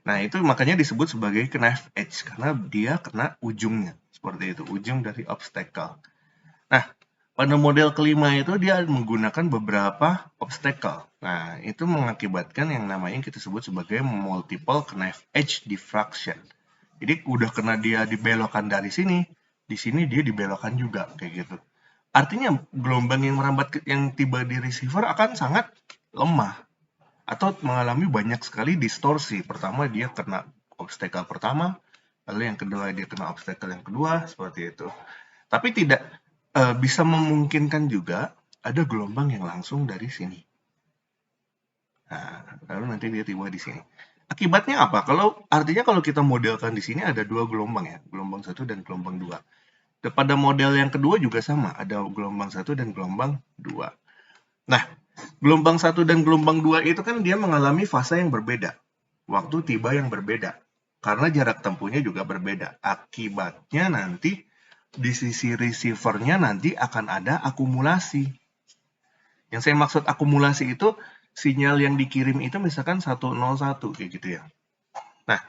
Nah, itu makanya disebut sebagai knife edge karena dia kena ujungnya. Seperti itu, ujung dari obstacle. Nah, pada model kelima itu dia menggunakan beberapa obstacle. Nah, itu mengakibatkan yang namanya kita sebut sebagai multiple knife edge diffraction. Jadi udah kena dia dibelokkan dari sini, di sini dia dibelokkan juga kayak gitu. Artinya gelombang yang merambat yang tiba di receiver akan sangat lemah atau mengalami banyak sekali distorsi. Pertama dia kena obstacle pertama, lalu yang kedua dia kena obstacle yang kedua, seperti itu. Tapi tidak bisa memungkinkan juga ada gelombang yang langsung dari sini. Nah, lalu nanti dia tiba di sini. Akibatnya apa? Artinya kalau kita modelkan di sini ada dua gelombang ya, gelombang 1 dan gelombang 2. Pada model yang kedua juga sama, ada gelombang 1 dan gelombang 2. Nah, gelombang 1 dan gelombang 2 itu kan dia mengalami fase yang berbeda, waktu tiba yang berbeda, karena jarak tempuhnya juga berbeda. Akibatnya nanti di sisi receivernya nanti akan ada akumulasi. Yang saya maksud akumulasi itu sinyal yang dikirim itu misalkan 101 kayak gitu ya. Nah,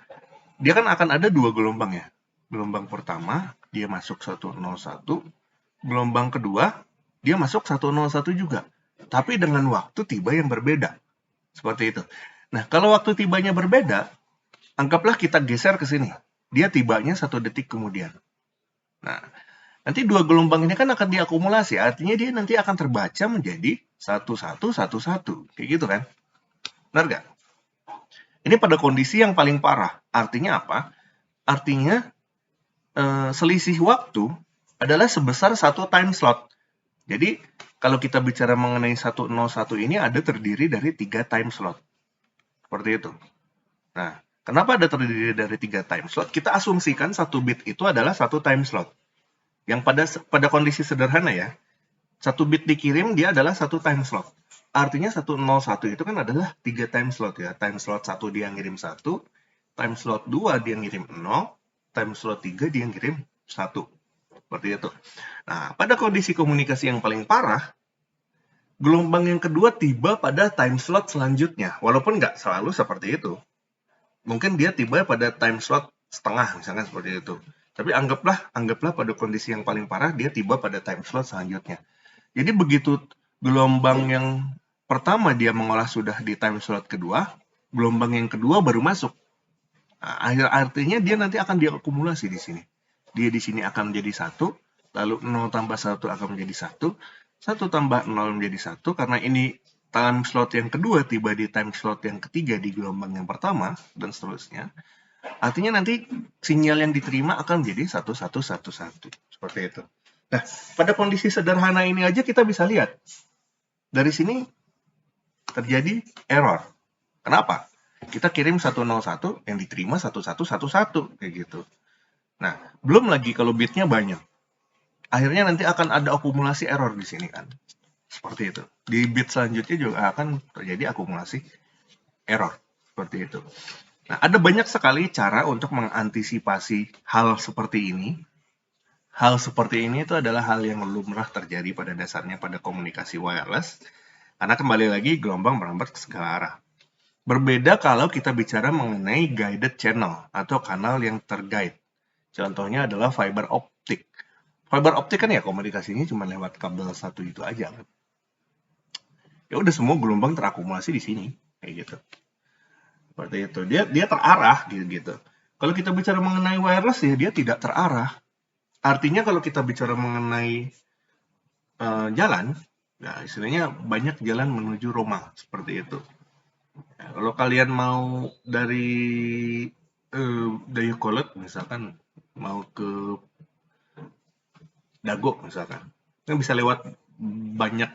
dia kan akan ada dua gelombang ya. Gelombang pertama dia masuk 101, gelombang kedua dia masuk 101 juga. Tapi dengan waktu tiba yang berbeda. Seperti itu. Nah, kalau waktu tibanya berbeda, anggaplah kita geser ke sini. Dia tibanya 1 detik kemudian. Nah, nanti dua gelombang ini kan akan diakumulasi, artinya dia nanti akan terbaca menjadi 1111, kayak gitu kan? Benar nggak? Ini pada kondisi yang paling parah. Artinya apa? Artinya selisih waktu adalah sebesar satu time slot. Jadi kalau kita bicara mengenai 101 ini ada terdiri dari 3 time slot. Seperti itu. Nah, kenapa ada terdiri dari 3 time slot? Kita asumsikan 1 bit itu adalah 1 time slot. Yang pada kondisi sederhana ya, 1 bit dikirim dia adalah 1 time slot. Artinya 101 itu kan adalah 3 time slot ya. Time slot 1 dia ngirim 1, time slot 2 dia ngirim 0, time slot 3 dia ngirim 1. Seperti itu. Nah, pada kondisi komunikasi yang paling parah, gelombang yang kedua tiba pada time slot selanjutnya. Walaupun nggak selalu seperti itu. Mungkin dia tiba pada time slot setengah, misalkan seperti itu. Tapi anggaplah pada kondisi yang paling parah, dia tiba pada time slot selanjutnya. Jadi begitu gelombang yang pertama dia mengolah sudah di time slot kedua, gelombang yang kedua baru masuk. Nah, artinya dia nanti akan diakumulasi di sini. Dia di sini akan menjadi 1, lalu 0 tambah 1 akan menjadi 1, 1 tambah 0 menjadi 1, karena ini time slot yang kedua tiba di time slot yang ketiga di gelombang yang pertama, dan seterusnya. Artinya nanti sinyal yang diterima akan menjadi 1111. Seperti itu. Nah, pada kondisi sederhana ini aja kita bisa lihat. Dari sini terjadi error. Kenapa? Kita kirim 101 yang diterima 1111 kayak gitu. Nah, belum lagi kalau bitnya banyak. Akhirnya nanti akan ada akumulasi error di sini kan. Seperti itu. Di bit selanjutnya juga akan terjadi akumulasi error. Seperti itu. Nah, ada banyak sekali cara untuk mengantisipasi hal seperti ini. Hal seperti ini itu adalah hal yang lumrah terjadi pada dasarnya pada komunikasi wireless. Karena kembali lagi gelombang merambat ke segala arah. Berbeda kalau kita bicara mengenai guided channel atau kanal yang terguide. Contohnya adalah fiber optik. Fiber optik kan ya komunikasinya cuma lewat kabel satu itu aja. Ya udah semua gelombang terakumulasi di sini kayak gitu. Seperti itu. Dia terarah gitu. Kalau kita bicara mengenai wireless ya dia tidak terarah. Artinya kalau kita bicara mengenai jalan, nah istilahnya banyak jalan menuju Roma seperti itu. Nah, kalau kalian mau dari Dayakolot misalkan mau ke Dago misalkan, kan bisa lewat banyak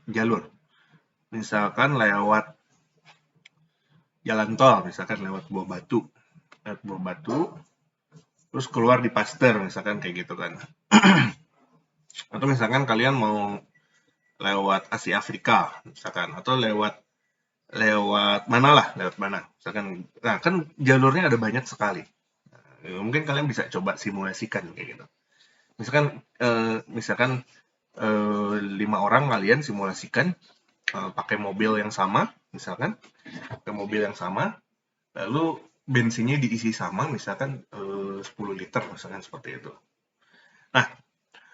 jalur. Misalkan lewat jalan tol, misalkan lewat buah batu, terus keluar di Pasteur, misalkan kayak gitu kan. Atau misalkan kalian mau lewat Asia Afrika, misalkan, atau lewat lewat mana lah, lewat mana, misalkan. Nah, kan jalurnya ada banyak sekali. Mungkin kalian bisa coba simulasikan kayak gitu. Misalkan 5 orang kalian simulasikan pakai mobil yang sama, misalkan pakai mobil yang sama, lalu bensinnya diisi sama, misalkan 10 liter, misalkan seperti itu. Nah,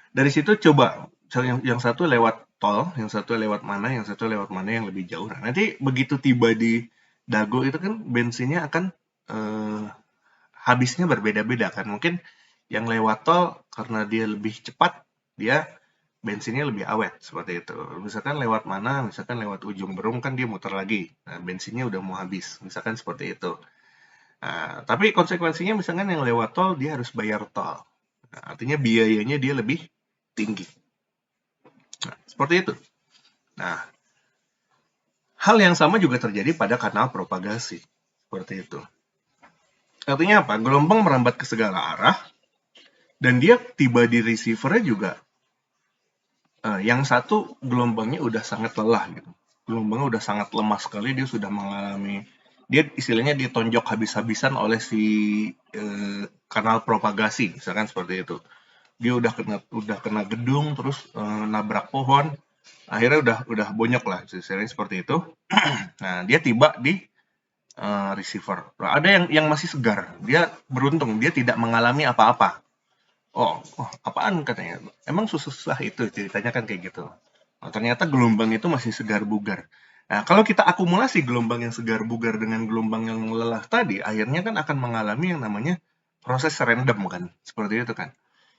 dari situ coba yang satu lewat tol, yang satu lewat mana, yang satu lewat mana yang lebih jauh. Nah, nanti begitu tiba di Dago itu kan bensinnya akan habisnya berbeda-beda kan. Mungkin yang lewat tol karena dia lebih cepat, dia bensinnya lebih awet seperti itu. Misalkan lewat mana, misalkan lewat ujung Berung kan dia muter lagi. Nah, bensinnya udah mau habis, misalkan seperti itu. Nah, tapi konsekuensinya misalkan yang lewat tol dia harus bayar tol. Nah, artinya biayanya dia lebih tinggi. Nah, seperti itu. Nah, hal yang sama juga terjadi pada kanal propagasi. Seperti itu. Artinya apa? Gelombang merambat ke segala arah, dan dia tiba di receiver-nya juga. Yang satu gelombangnya udah sangat lelah gitu. Gelombangnya udah sangat lemah sekali, dia sudah mengalami, dia istilahnya ditonjok habis-habisan oleh si kanal propagasi, misalkan seperti itu. Dia udah kena gedung, terus nabrak pohon, akhirnya udah bonyok lah, istilahnya seperti itu. Nah, dia tiba di receiver. Nah, ada yang masih segar, dia beruntung, dia tidak mengalami apa-apa. Oh, apaan katanya? Emang susah itu ceritanya kan kayak gitu. Nah, ternyata gelombang itu masih segar bugar. Nah, kalau kita akumulasi gelombang yang segar bugar dengan gelombang yang lelah tadi, akhirnya kan akan mengalami yang namanya proses random kan. Seperti itu kan.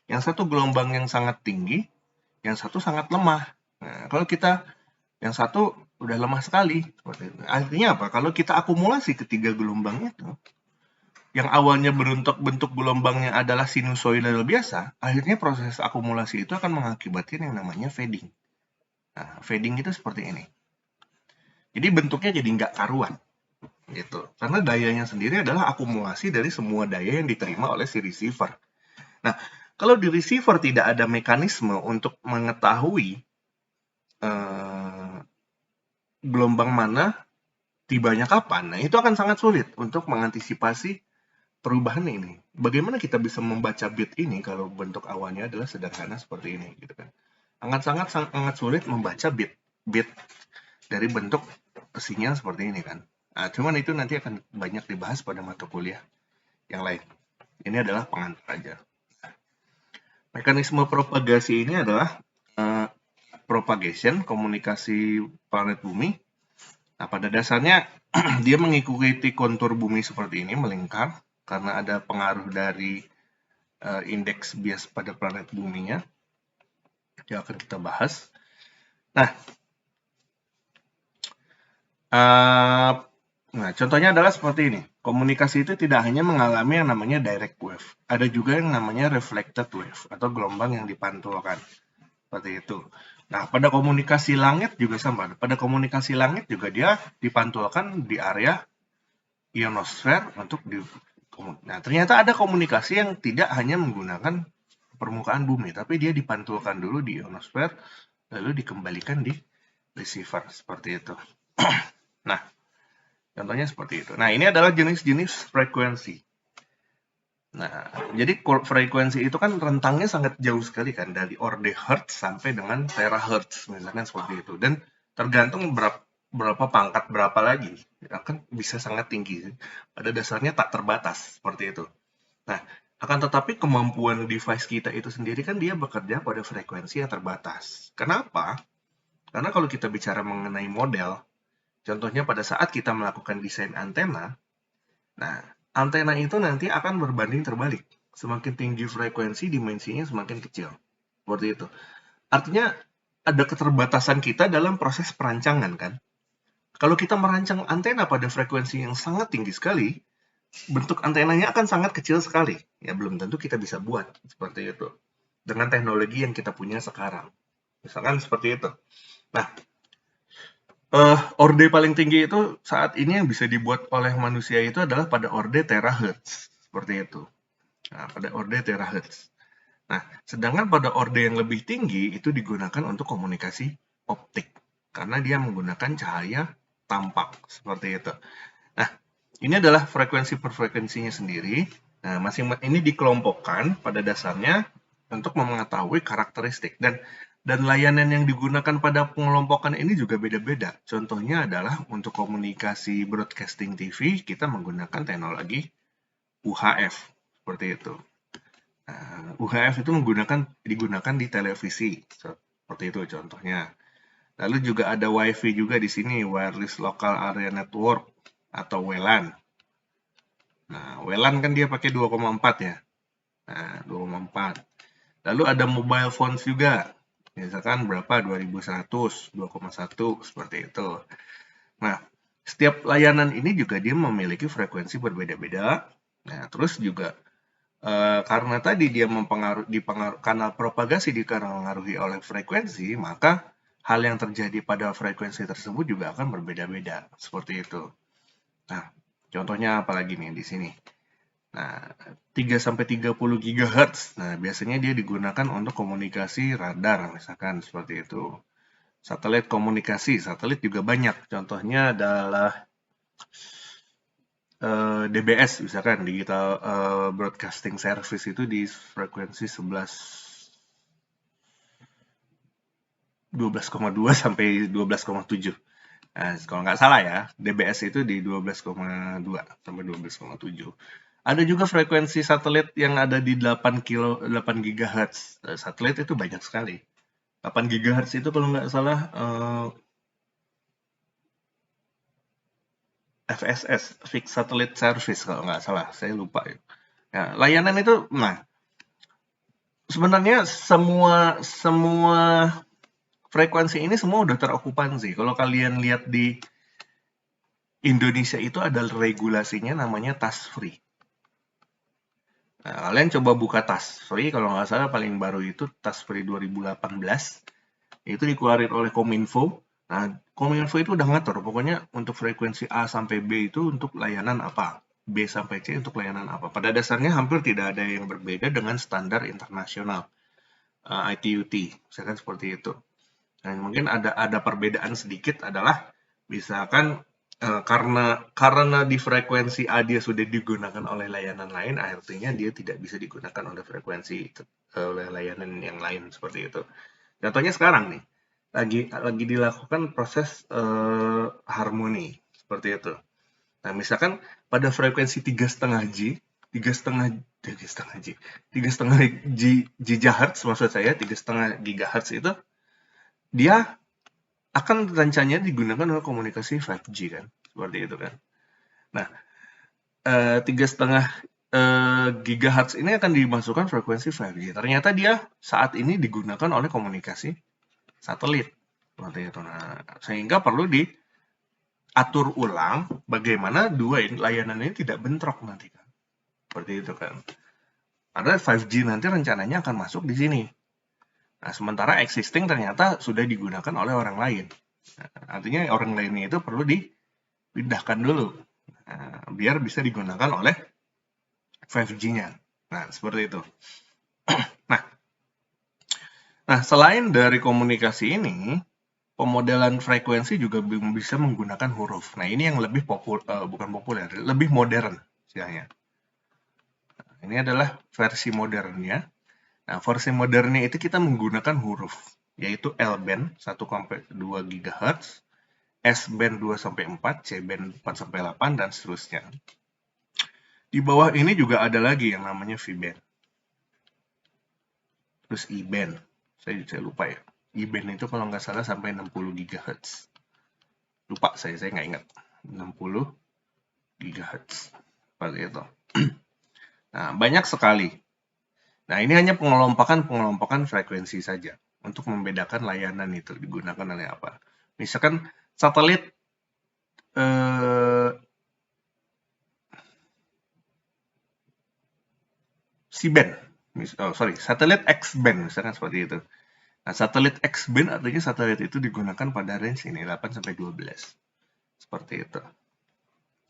Yang satu gelombang yang sangat tinggi, yang satu sangat lemah. Nah, kalau kita yang satu udah lemah sekali, seperti itu. Artinya apa? Kalau kita akumulasi ketiga gelombang itu, yang awalnya bentuk gelombangnya adalah sinusoidal biasa, akhirnya proses akumulasi itu akan mengakibatkan yang namanya fading. Nah, fading itu seperti ini. Jadi bentuknya jadi nggak karuan, gitu. Karena dayanya sendiri adalah akumulasi dari semua daya yang diterima oleh si receiver. Nah, kalau di receiver tidak ada mekanisme untuk mengetahui gelombang mana, tibanya kapan, nah itu akan sangat sulit untuk mengantisipasi perubahan ini. Bagaimana kita bisa membaca bit ini kalau bentuk awalnya adalah sederhana seperti ini, gitu kan? Sangat sulit membaca bit dari bentuk sinyal seperti ini kan. Nah, cuman itu nanti akan banyak dibahas pada mata kuliah yang lain. Ini adalah pengantar aja. Mekanisme propagasi ini adalah propagation, komunikasi planet bumi. Nah, pada dasarnya dia mengikuti kontur bumi seperti ini, melingkar, karena ada pengaruh dari indeks bias pada planet buminya yang akan kita bahas. Nah, contohnya adalah seperti ini. Komunikasi itu tidak hanya mengalami yang namanya direct wave, ada juga yang namanya reflected wave atau gelombang yang dipantulkan. Seperti itu. Nah, pada komunikasi langit juga sama. Pada komunikasi langit juga dia dipantulkan di area ionosfer untuk di. Nah, ternyata ada komunikasi yang tidak hanya menggunakan permukaan bumi, tapi dia dipantulkan dulu di ionosfer, lalu dikembalikan di receiver, seperti itu. Nah, contohnya seperti itu. Nah, ini adalah jenis-jenis frekuensi. Nah, jadi frekuensi itu kan rentangnya sangat jauh sekali kan, dari orde hertz sampai dengan terahertz, misalkan seperti itu. Dan tergantung berapa pangkat berapa lagi, akan bisa sangat tinggi. Pada dasarnya tak terbatas, seperti itu. Nah, akan tetapi kemampuan device kita itu sendiri kan dia bekerja pada frekuensi yang terbatas. Kenapa? Karena kalau kita bicara mengenai model, contohnya pada saat kita melakukan desain antena, nah, antena itu nanti akan berbanding terbalik. Semakin tinggi frekuensi, dimensinya semakin kecil. Seperti itu. Artinya, ada keterbatasan kita dalam proses perancangan kan. Kalau kita merancang antena pada frekuensi yang sangat tinggi sekali, bentuk antenanya akan sangat kecil sekali. Ya, belum tentu kita bisa buat seperti itu. Dengan teknologi yang kita punya sekarang. Misalkan seperti itu. Nah, Orde paling tinggi itu saat ini yang bisa dibuat oleh manusia itu adalah pada orde terahertz, seperti itu. Nah, pada orde terahertz. Nah, sedangkan pada orde yang lebih tinggi itu digunakan untuk komunikasi optik, karena dia menggunakan cahaya tampak, seperti itu. Nah, ini adalah frekuensi per frekuensinya sendiri. Nah, ini dikelompokkan pada dasarnya untuk mengetahui karakteristik dan layanan yang digunakan pada pengelompokan ini juga beda-beda. Contohnya adalah untuk komunikasi broadcasting TV kita menggunakan teknologi UHF seperti itu. Nah, UHF itu digunakan di televisi seperti itu contohnya. Lalu juga ada WiFi juga di sini, Wireless Local Area Network atau WLAN. Nah, WLAN kan dia pakai 2,4 ya. Nah, 2,4. Lalu ada mobile phones juga. Misalkan berapa? 2100, 2,1 seperti itu. Nah, setiap layanan ini juga dia memiliki frekuensi berbeda-beda. Nah, terus juga karena tadi dia kanal propagasi dipengaruhi oleh frekuensi, maka hal yang terjadi pada frekuensi tersebut juga akan berbeda-beda. Seperti itu. Nah, contohnya apalagi nih di sini. Nah, 3-30 GHz. Nah, biasanya dia digunakan untuk komunikasi radar, misalkan seperti itu. Satelit komunikasi, satelit juga banyak. Contohnya adalah DBS, misalkan Digital Broadcasting Service itu di frekuensi 12,2 sampai 12,7. Nah, kalau nggak salah ya, DBS itu di 12,2 sampai 12,7. Ada juga frekuensi satelit yang ada di 8 GHz. Satelit itu banyak sekali. 8 GHz itu kalau nggak salah FSS, Fixed Satellite Service kalau nggak salah, saya lupa ya. Ya, layanan itu, nah sebenarnya semua frekuensi ini semua udah terokupansi. Kalau kalian lihat di Indonesia itu ada regulasinya namanya task free. Nah, kalian coba buka task free, kalau nggak salah paling baru itu task free 2018. Itu dikeluarin oleh Kominfo. Nah, Kominfo itu udah ngatur, pokoknya untuk frekuensi A sampai B itu untuk layanan apa, B sampai C untuk layanan apa. Pada dasarnya hampir tidak ada yang berbeda dengan standar internasional ITU-T, misalkan seperti itu. Nah, mungkin ada perbedaan sedikit adalah misalkan karena di frekuensi A dia sudah digunakan oleh layanan lain, artinya dia tidak bisa digunakan oleh frekuensi oleh layanan yang lain seperti itu. Contohnya sekarang nih, lagi dilakukan proses harmoni seperti itu. Nah, misalkan pada frekuensi 3,5 G, 3,5 GHz maksud saya, 3,5 GHz itu dia akan rencananya digunakan untuk komunikasi 5G kan, seperti itu kan. Nah, 3,5 GHz ini akan dimasukkan frekuensi 5G. Ternyata dia saat ini digunakan oleh komunikasi satelit, seperti itu. Nah, sehingga perlu diatur ulang bagaimana dua layanan ini tidak bentrok nanti kan, seperti itu kan. Karena 5G nanti rencananya akan masuk di sini. Nah, sementara existing ternyata sudah digunakan oleh orang lain. Nah, artinya orang lainnya itu perlu dipindahkan dulu. Nah, biar bisa digunakan oleh 5G-nya. Nah, seperti itu. Nah, selain dari komunikasi ini, pemodelan frekuensi juga bisa menggunakan huruf. Nah, ini yang lebih bukan populer, lebih modern istilahnya. Nah, ini adalah versi modernnya. Nah, versi modernnya itu kita menggunakan huruf, yaitu L-band 1,2 GHz, S-band 2-4, C-band 4-8, dan seterusnya. Di bawah ini juga ada lagi yang namanya V-band. Terus E-band. Saya lupa ya. E-band itu kalau nggak salah sampai 60 GHz. Lupa saya nggak ingat. 60 GHz. Seperti itu. Nah, banyak sekali. Nah, ini hanya pengelompokan frekuensi saja untuk membedakan layanan itu digunakan oleh apa. Misalkan satelit C-band, satelit X-band misalkan seperti itu. Nah, satelit X-band artinya satelit itu digunakan pada range ini 8-12. Seperti itu.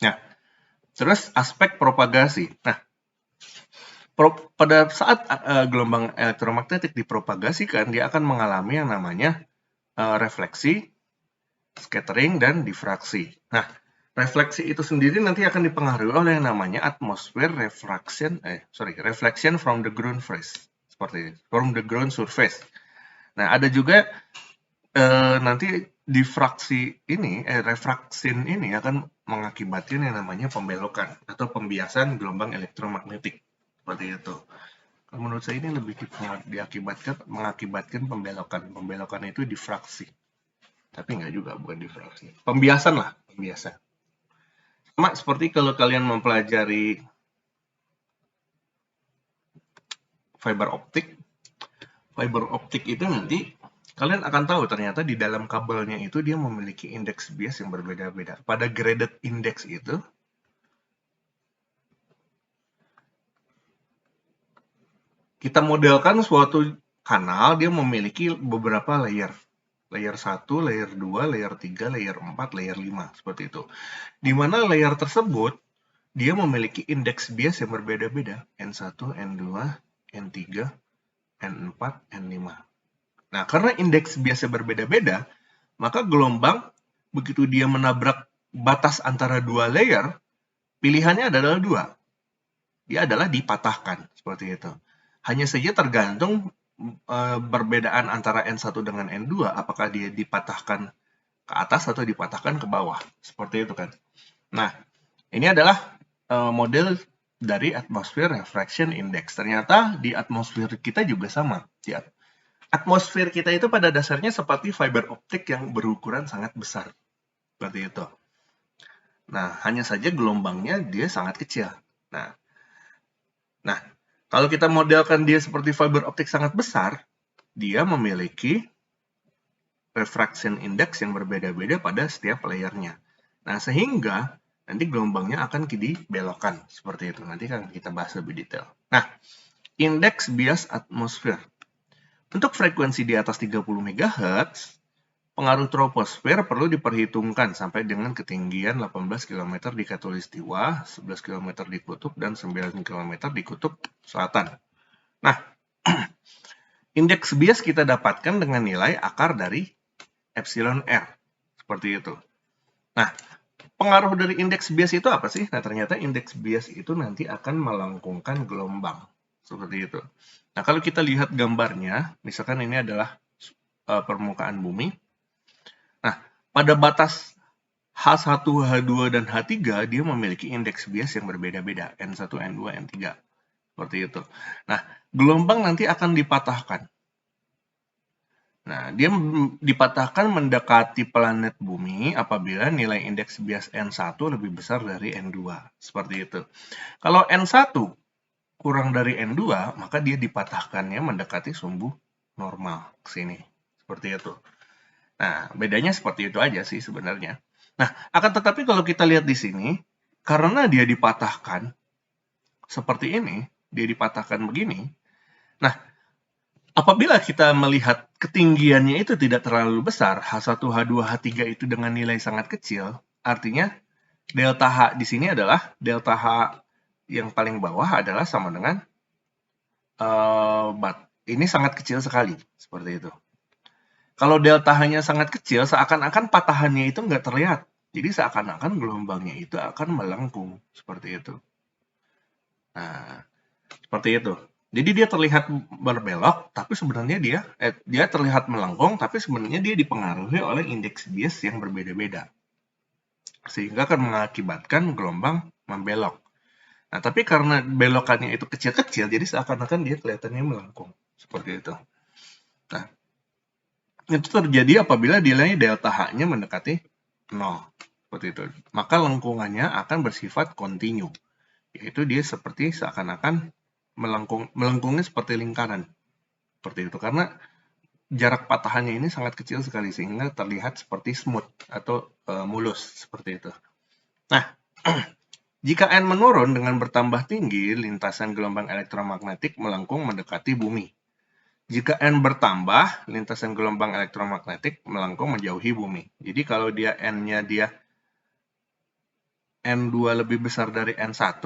Nah, terus aspek propagasi. Nah, pada saat gelombang elektromagnetik dipropagasikan, dia akan mengalami yang namanya refleksi, scattering, dan difraksi. Nah, refleksi itu sendiri nanti akan dipengaruhi oleh yang namanya atmosphere reflection from the ground surface, seperti itu, from the ground surface. Nah, ada juga nanti difraksi ini, refraksin ini akan mengakibatkan yang namanya pembelokan atau pembiasan gelombang elektromagnetik, seperti itu. Menurut saya ini lebih mengakibatkan pembelokan. Pembelokan itu difraksi. Tapi nggak juga, bukan difraksi. Pembiasan lah, pembiasan. Sama seperti kalau kalian mempelajari fiber optik. Fiber optik itu nanti kalian akan tahu ternyata di dalam kabelnya itu dia memiliki indeks bias yang berbeda-beda. Pada graded index itu, kita modelkan suatu kanal, dia memiliki beberapa layer. Layer 1, layer 2, layer 3, layer 4, layer 5, seperti itu. Di mana layer tersebut, dia memiliki indeks bias yang berbeda-beda. N1, N2, N3, N4, N5. Nah, karena indeks biasnya berbeda-beda, maka gelombang, begitu dia menabrak batas antara dua layer, pilihannya adalah dua. Dia adalah dipatahkan, seperti itu. Hanya saja tergantung perbedaan antara N1 dengan N2, apakah dia dipatahkan ke atas atau dipatahkan ke bawah, seperti itu kan. Nah, ini adalah model dari atmosphere refraction index. Ternyata di atmosfer kita juga sama. Di atmosfer kita itu pada dasarnya seperti fiber optik yang berukuran sangat besar, seperti itu. Nah, hanya saja gelombangnya dia sangat kecil. Nah, kalau kita modelkan dia seperti fiber optik sangat besar, dia memiliki refraction index yang berbeda-beda pada setiap layernya. Nah, sehingga nanti gelombangnya akan dibelokkan seperti itu. Nanti akan kita bahas lebih detail. Nah, indeks bias atmosfer. Untuk frekuensi di atas 30 MHz, pengaruh troposfer perlu diperhitungkan sampai dengan ketinggian 18 km di khatulistiwa, 11 km di kutub, dan 9 km di kutub selatan. Nah, indeks bias kita dapatkan dengan nilai akar dari epsilon R. Seperti itu. Nah, pengaruh dari indeks bias itu apa sih? Nah, ternyata indeks bias itu nanti akan melengkungkan gelombang. Seperti itu. Nah, kalau kita lihat gambarnya, misalkan ini adalah permukaan bumi. Nah, pada batas H1, H2, dan H3, dia memiliki indeks bias yang berbeda-beda. N1, N2, N3. Seperti itu. Nah, gelombang nanti akan dipatahkan. Nah, dia dipatahkan mendekati planet bumi apabila nilai indeks bias N1 lebih besar dari N2. Seperti itu. Kalau N1 kurang dari N2, maka dia dipatahkannya mendekati sumbu normal ke sini. Seperti itu. Nah, bedanya seperti itu aja sih sebenarnya. Nah, akan tetapi kalau kita lihat di sini, karena dia dipatahkan seperti ini, dia dipatahkan begini. Nah, apabila kita melihat ketinggiannya itu tidak terlalu besar, H1, H2, H3 itu dengan nilai sangat kecil, artinya delta H di sini adalah delta H yang paling bawah adalah sama dengan ini sangat kecil sekali, seperti itu. Kalau delta H-nya sangat kecil, seakan-akan patahannya itu nggak terlihat. Jadi seakan-akan gelombangnya itu akan melengkung, seperti itu. Nah, seperti itu. Jadi dia terlihat berbelok, tapi sebenarnya dia terlihat melengkung, tapi sebenarnya dia dipengaruhi oleh indeks bias yang berbeda-beda. Sehingga akan mengakibatkan gelombang membelok. Nah, tapi karena belokannya itu kecil-kecil, jadi seakan-akan dia kelihatannya melengkung. Seperti itu. Nah, itu terjadi apabila nilai delta H-nya mendekati 0. Seperti itu. Maka lengkungannya akan bersifat kontinu. Yaitu dia seperti seakan-akan melengkungnya seperti lingkaran. Seperti itu. Karena jarak patahannya ini sangat kecil sekali sehingga terlihat seperti smooth atau mulus. Seperti itu. Nah, jika N menurun dengan bertambah tinggi, lintasan gelombang elektromagnetik melengkung mendekati bumi. Jika N bertambah, lintasan gelombang elektromagnetik melengkung menjauhi bumi. Jadi kalau dia N-nya N2 lebih besar dari N1,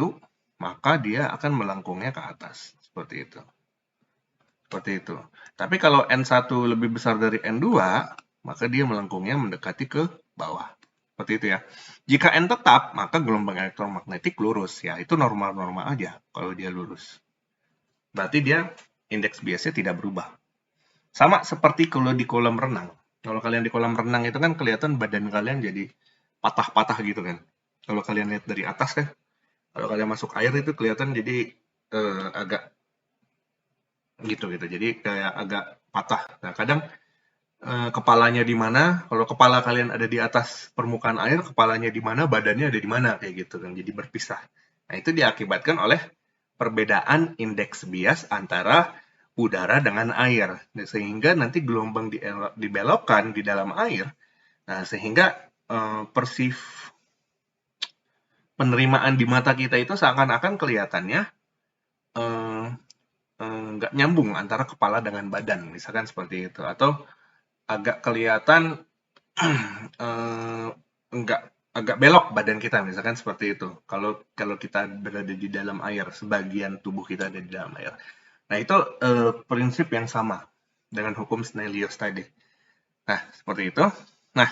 maka dia akan melengkungnya ke atas. Seperti itu. Tapi kalau N1 lebih besar dari N2, maka dia melengkungnya mendekati ke bawah. Seperti itu ya. Jika N tetap, maka gelombang elektromagnetik lurus. Ya, itu normal-normal aja kalau dia lurus. Berarti dia indeks biasnya tidak berubah. Sama seperti kalau di kolam renang. Kalau kalian di kolam renang itu kan kelihatan badan kalian jadi patah-patah gitu kan. Kalau kalian lihat dari atas kan, kalau kalian masuk air itu kelihatan jadi agak gitu. Jadi kayak agak patah. Nah, kadang kepalanya di mana, kalau kepala kalian ada di atas permukaan air, kepalanya di mana, badannya ada di mana, kayak gitu kan. Jadi berpisah. Nah, itu diakibatkan oleh perbedaan indeks bias antara udara dengan air. Nah, sehingga nanti gelombang dibelokkan di dalam air. Nah, sehingga penerimaan di mata kita itu seakan-akan kelihatannya nggak nyambung antara kepala dengan badan, misalkan seperti itu. Atau agak kelihatan agak belok badan kita, misalkan seperti itu. Kalau kita berada di dalam air, sebagian tubuh kita ada di dalam air. Nah, itu prinsip yang sama dengan hukum Snellius tadi. Nah, seperti itu. Nah,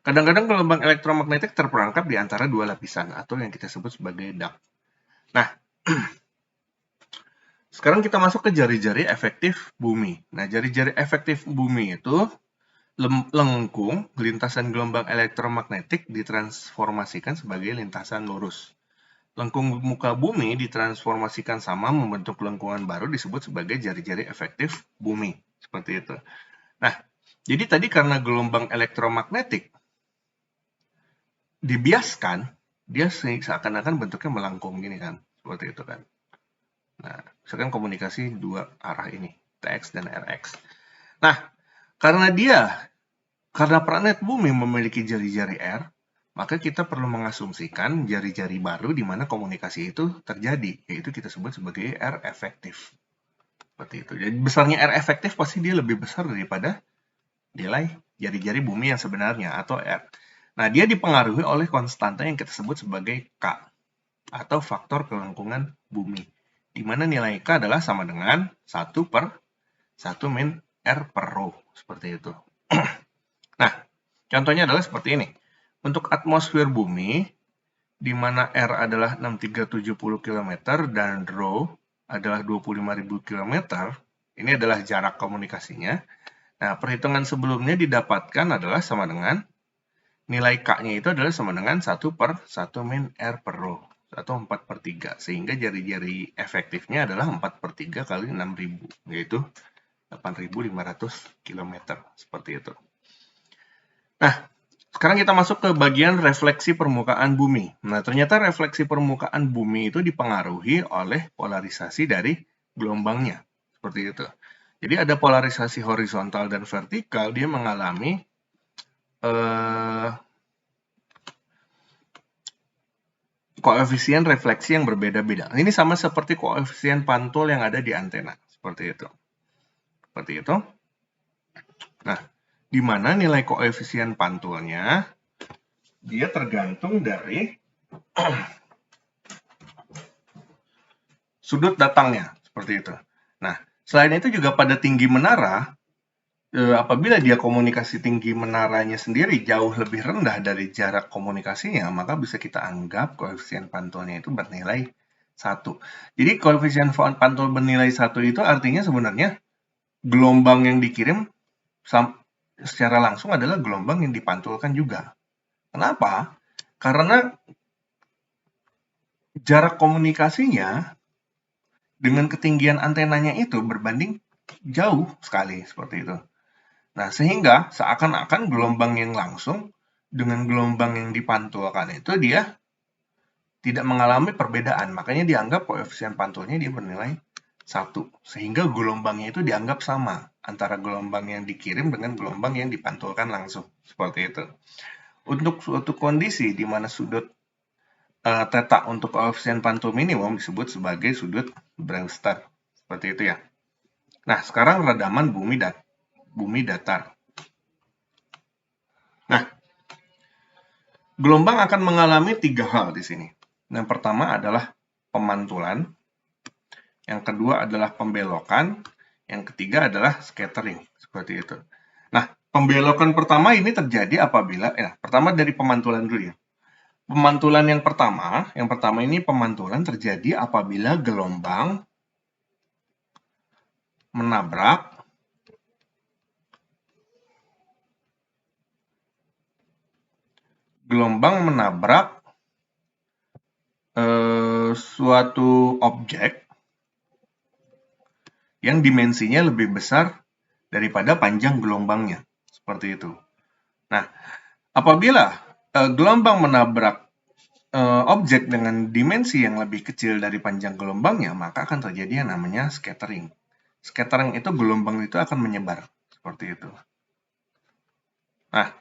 kadang-kadang gelombang elektromagnetik terperangkap di antara dua lapisan atau yang kita sebut sebagai duct. Nah, sekarang kita masuk ke jari-jari efektif bumi. Nah, jari-jari efektif bumi itu lengkung, lintasan gelombang elektromagnetik ditransformasikan sebagai lintasan lurus. Lengkung muka bumi ditransformasikan sama membentuk lengkungan baru disebut sebagai jari-jari efektif bumi. Seperti itu. Nah, jadi tadi karena gelombang elektromagnetik dibiaskan, dia seakan-akan bentuknya melengkung gini kan. Seperti itu kan. Nah, misalkan komunikasi dua arah ini, TX dan RX. Nah, karena planet bumi memiliki jari-jari R, maka kita perlu mengasumsikan jari-jari baru di mana komunikasi itu terjadi, yaitu kita sebut sebagai R efektif. Seperti itu. Jadi besarnya R efektif pasti dia lebih besar daripada nilai jari-jari bumi yang sebenarnya atau R. Nah, dia dipengaruhi oleh konstanta yang kita sebut sebagai K atau faktor kelengkungan bumi. Di mana nilai K adalah sama dengan 1/1 min R per rho. Seperti itu. Nah, contohnya adalah seperti ini. Untuk atmosfer bumi, di mana R adalah 6370 km dan rho adalah 25.000 km, ini adalah jarak komunikasinya. Nah, perhitungan sebelumnya didapatkan adalah sama dengan nilai K-nya itu adalah sama dengan 1/1 min R per rho, atau 4/3. Sehingga jari-jari efektifnya adalah 4/3 kali 6.000, yaitu 8.500 km. Seperti itu. Nah, sekarang kita masuk ke bagian refleksi permukaan bumi. Nah, ternyata refleksi permukaan bumi itu dipengaruhi oleh polarisasi dari gelombangnya. Seperti itu. Jadi ada polarisasi horizontal dan vertikal, dia mengalami koefisien refleksi yang berbeda-beda. Ini sama seperti koefisien pantul yang ada di antena. Seperti itu. Nah, di mana nilai koefisien pantulnya dia tergantung dari sudut datangnya, seperti itu. Nah, selain itu juga pada tinggi menara, apabila dia komunikasi tinggi menaranya sendiri jauh lebih rendah dari jarak komunikasinya, maka bisa kita anggap koefisien pantulnya itu bernilai 1. Jadi koefisien pantul bernilai 1 itu artinya sebenarnya gelombang yang dikirim secara langsung adalah gelombang yang dipantulkan juga. Kenapa? Karena jarak komunikasinya dengan ketinggian antenanya itu berbanding jauh sekali, seperti itu. Nah, sehingga seakan-akan gelombang yang langsung dengan gelombang yang dipantulkan itu dia tidak mengalami perbedaan. Makanya dianggap koefisien pantulnya dia bernilai 1. Sehingga gelombangnya itu dianggap sama antara gelombang yang dikirim dengan gelombang yang dipantulkan langsung. Seperti itu. Untuk suatu kondisi di mana sudut theta untuk koefisien pantul minimum disebut sebagai sudut Brewster. Seperti itu ya. Nah, sekarang redaman bumi datar. Nah, gelombang akan mengalami 3 hal di sini. Yang pertama adalah pemantulan, yang kedua adalah pembelokan, yang ketiga adalah scattering, seperti itu. Nah, pembelokan pertama ini terjadi apabila, pertama dari pemantulan dulu ya. Pemantulan yang pertama ini pemantulan terjadi apabila gelombang menabrak suatu objek yang dimensinya lebih besar daripada panjang gelombangnya, seperti itu. Nah, apabila gelombang menabrak objek dengan dimensi yang lebih kecil dari panjang gelombangnya, maka akan terjadi yang namanya scattering. Scattering itu gelombang itu akan menyebar, seperti itu. Nah,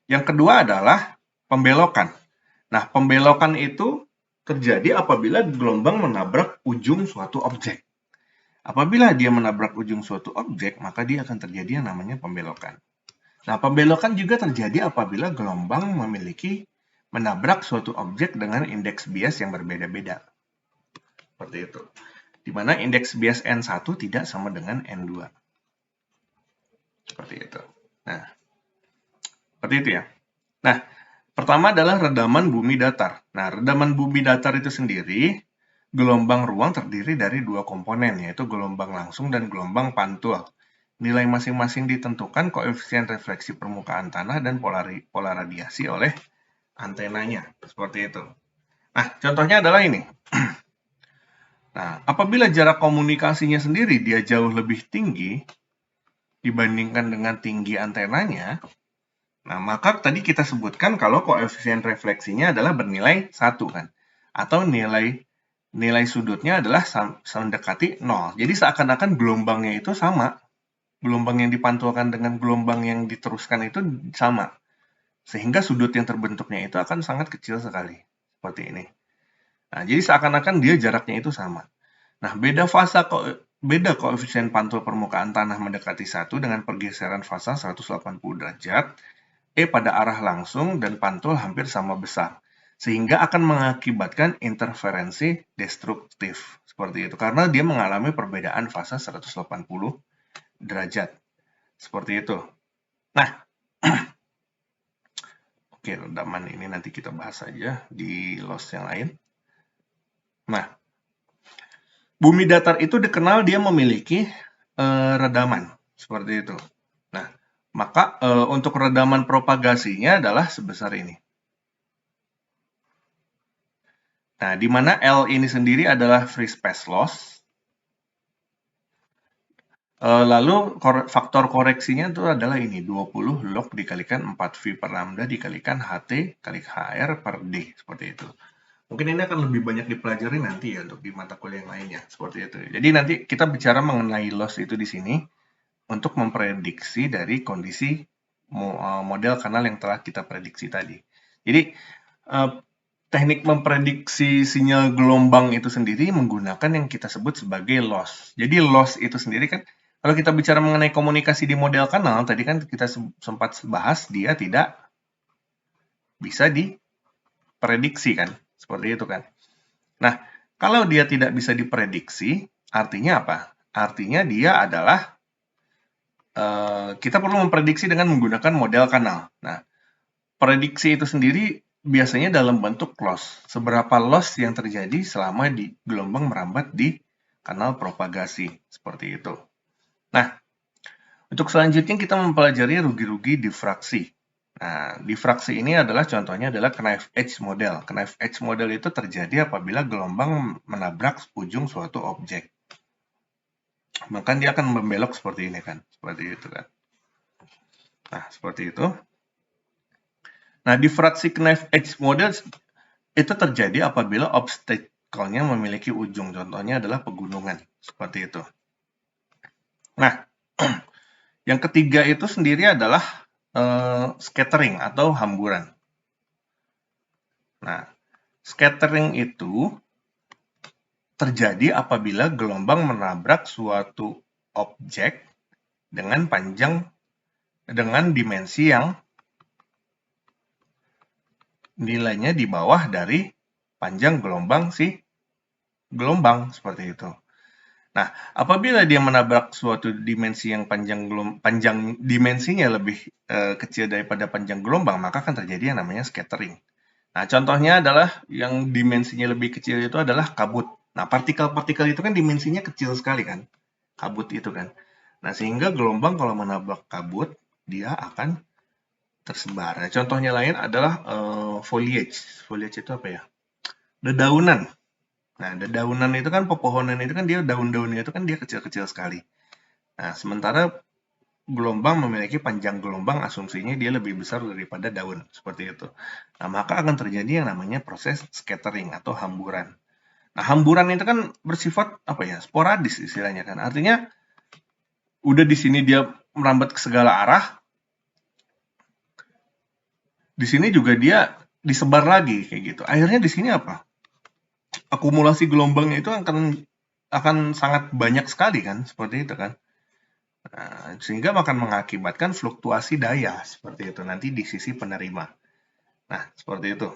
yang kedua adalah pembelokan. Nah, pembelokan itu terjadi apabila gelombang menabrak ujung suatu objek. Apabila dia menabrak ujung suatu objek, maka dia akan terjadi yang namanya pembelokan. Nah, pembelokan juga terjadi apabila gelombang menabrak suatu objek dengan indeks bias yang berbeda-beda. Seperti itu. Di mana indeks bias N1 tidak sama dengan N2. Seperti itu. Nah, seperti itu ya. Nah, pertama adalah redaman bumi datar. Nah, redaman bumi datar itu sendiri, gelombang ruang terdiri dari 2 komponen, yaitu gelombang langsung dan gelombang pantul. Nilai masing-masing ditentukan koefisien refleksi permukaan tanah dan pola radiasi oleh antenanya. Seperti itu. Nah, contohnya adalah ini. Nah, apabila jarak komunikasinya sendiri dia jauh lebih tinggi dibandingkan dengan tinggi antenanya, nah, maka tadi kita sebutkan kalau koefisien refleksinya adalah bernilai 1 kan. Atau nilai sudutnya adalah mendekati 0. Jadi seakan-akan gelombangnya itu sama. Gelombang yang dipantulkan dengan gelombang yang diteruskan itu sama. Sehingga sudut yang terbentuknya itu akan sangat kecil sekali. Seperti ini. Nah, jadi seakan-akan dia jaraknya itu sama. Nah, beda koefisien pantul permukaan tanah mendekati 1 dengan pergeseran fasa 180 derajat. E pada arah langsung dan pantul hampir sama besar, sehingga akan mengakibatkan interferensi destruktif. Seperti itu, karena dia mengalami perbedaan fasa 180 derajat. Seperti itu. Nah, oke, redaman ini nanti kita bahas saja di loss yang lain. Nah, bumi datar itu dikenal dia memiliki redaman. Seperti itu. Nah, maka untuk redaman propagasinya adalah sebesar ini. Nah, di mana L ini sendiri adalah free space loss. Lalu faktor koreksinya itu adalah ini, 20 log dikalikan 4V per lambda dikalikan HT kali HR per D, seperti itu. Mungkin ini akan lebih banyak dipelajari nanti ya untuk di mata kuliah yang lainnya, seperti itu. Jadi nanti kita bicara mengenai loss itu di sini untuk memprediksi dari kondisi model kanal yang telah kita prediksi tadi. Jadi teknik memprediksi sinyal gelombang itu sendiri menggunakan yang kita sebut sebagai loss. Jadi loss itu sendiri kan, kalau kita bicara mengenai komunikasi di model kanal, tadi kan kita sempat bahas dia tidak bisa diprediksi kan, seperti itu kan. Nah, kalau dia tidak bisa diprediksi, artinya apa? Artinya dia adalah kita perlu memprediksi dengan menggunakan model kanal. Nah, prediksi itu sendiri biasanya dalam bentuk loss. Seberapa loss yang terjadi selama di gelombang merambat di kanal propagasi. Seperti itu. Nah, untuk selanjutnya kita mempelajari rugi-rugi difraksi. Nah, difraksi ini adalah contohnya adalah knife edge model. Knife edge model itu terjadi apabila gelombang menabrak ujung suatu objek. Maka dia akan membelok seperti ini kan. Seperti itu kan. Nah, seperti itu. Nah, difraksi knife edge model itu terjadi apabila obstacle-nya memiliki ujung. Contohnya adalah pegunungan. Seperti itu. Nah, yang ketiga itu sendiri adalah scattering atau hamburan. Nah, scattering itu terjadi apabila gelombang menabrak suatu objek dengan dimensi yang nilainya di bawah dari panjang gelombang gelombang seperti itu. Nah, apabila dia menabrak suatu dimensi yang panjang dimensinya lebih kecil daripada panjang gelombang, maka akan terjadi yang namanya scattering. Nah, contohnya adalah yang dimensinya lebih kecil itu adalah kabut. Nah, partikel-partikel itu kan dimensinya kecil sekali kan, kabut itu kan. Nah, sehingga gelombang kalau menabrak kabut, dia akan tersebar. Nah, contohnya lain adalah foliage. Foliage itu apa ya? Dedaunan. Nah, dedaunan itu kan pepohonan itu kan dia daun-daunnya itu kan dia kecil-kecil sekali. Nah, sementara gelombang memiliki panjang gelombang, asumsinya dia lebih besar daripada daun, seperti itu. Nah, maka akan terjadi yang namanya proses scattering atau hamburan. Nah, hamburan itu kan bersifat apa ya? Sporadis istilahnya kan. Artinya udah di sini dia merambat ke segala arah. Di sini juga dia disebar lagi kayak gitu. Akhirnya di sini apa? Akumulasi gelombangnya itu akan sangat banyak sekali kan, seperti itu kan. Nah, sehingga akan mengakibatkan fluktuasi daya seperti itu nanti di sisi penerima. Nah, seperti itu.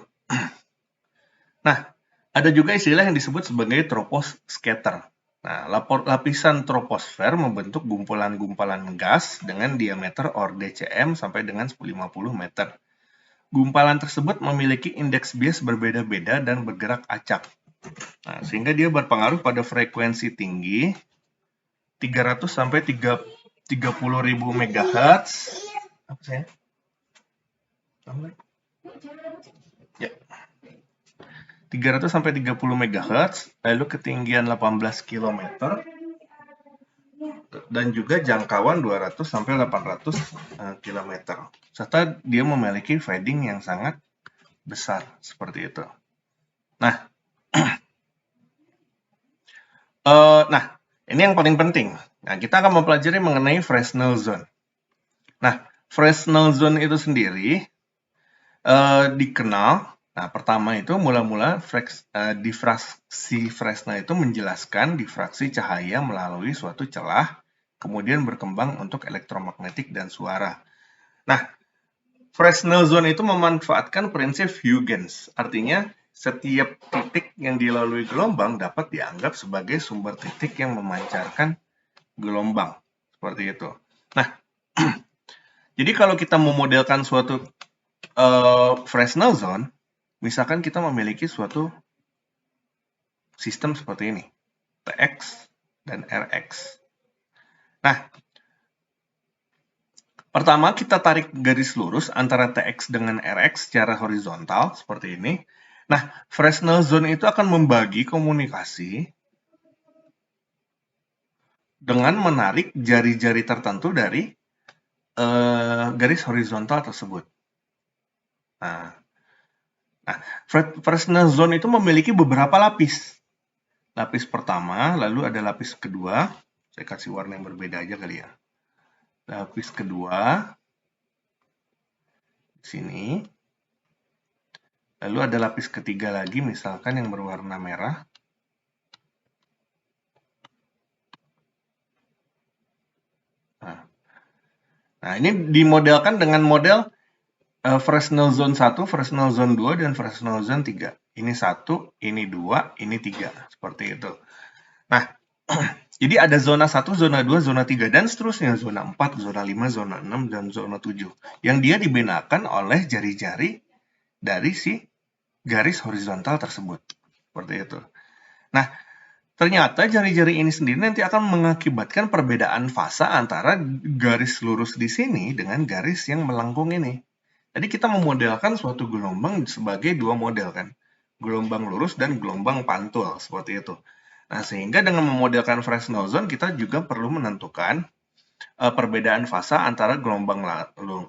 Nah, ada juga istilah yang disebut sebagai troposcatter. Nah, lapisan troposfer membentuk gumpalan-gumpalan gas dengan diameter or DCM sampai dengan 150 meter. Gumpalan tersebut memiliki indeks bias berbeda-beda dan bergerak acak. Nah, sehingga dia berpengaruh pada frekuensi tinggi 300 sampai 30.000 MHz. Apa saya? Ya. 300 sampai 30 MHz, lalu ketinggian 18 km dan juga jangkauan 200 sampai 800 km. Serta dia memiliki fading yang sangat besar seperti itu. Nah, ini yang paling penting. Nah, kita akan mempelajari mengenai Fresnel zone. Nah, Fresnel zone itu sendiri dikenal. Nah, pertama itu mula-mula difraksi Fresnel itu menjelaskan difraksi cahaya melalui suatu celah, kemudian berkembang untuk elektromagnetik dan suara. Nah, Fresnel zone itu memanfaatkan prinsip Huygens, artinya setiap titik yang dilalui gelombang dapat dianggap sebagai sumber titik yang memancarkan gelombang, seperti itu. Nah, jadi kalau kita memodelkan suatu Fresnel zone, misalkan kita memiliki suatu sistem seperti ini, Tx dan Rx. Nah, pertama kita tarik garis lurus antara Tx dengan Rx secara horizontal, seperti ini. Nah, Fresnel zone itu akan membagi komunikasi dengan menarik jari-jari tertentu dari garis horizontal tersebut. Nah, Fresnel zone itu memiliki beberapa lapis. Lapis pertama, lalu ada lapis kedua. Saya kasih warna yang berbeda aja kali ya. Lapis kedua, di sini. Lalu ada lapis ketiga lagi, misalkan yang berwarna merah. Nah, ini dimodelkan dengan model Fresnel zone 1, Fresnel zone 2, dan Fresnel zone 3. Ini 1, ini 2, ini 3. Seperti itu. Nah, jadi ada zona 1, zona 2, zona 3, dan seterusnya. Zona 4, zona 5, zona 6, dan zona 7. Yang dia dibenakan oleh jari-jari dari si garis horizontal tersebut. Seperti itu. Nah, ternyata jari-jari ini sendiri nanti akan mengakibatkan perbedaan fasa antara garis lurus di sini dengan garis yang melengkung ini. Jadi kita memodelkan suatu gelombang sebagai dua model kan. Gelombang lurus dan gelombang pantul, seperti itu. Nah, sehingga dengan memodelkan Fresnel zone, kita juga perlu menentukan perbedaan fasa antara gelombang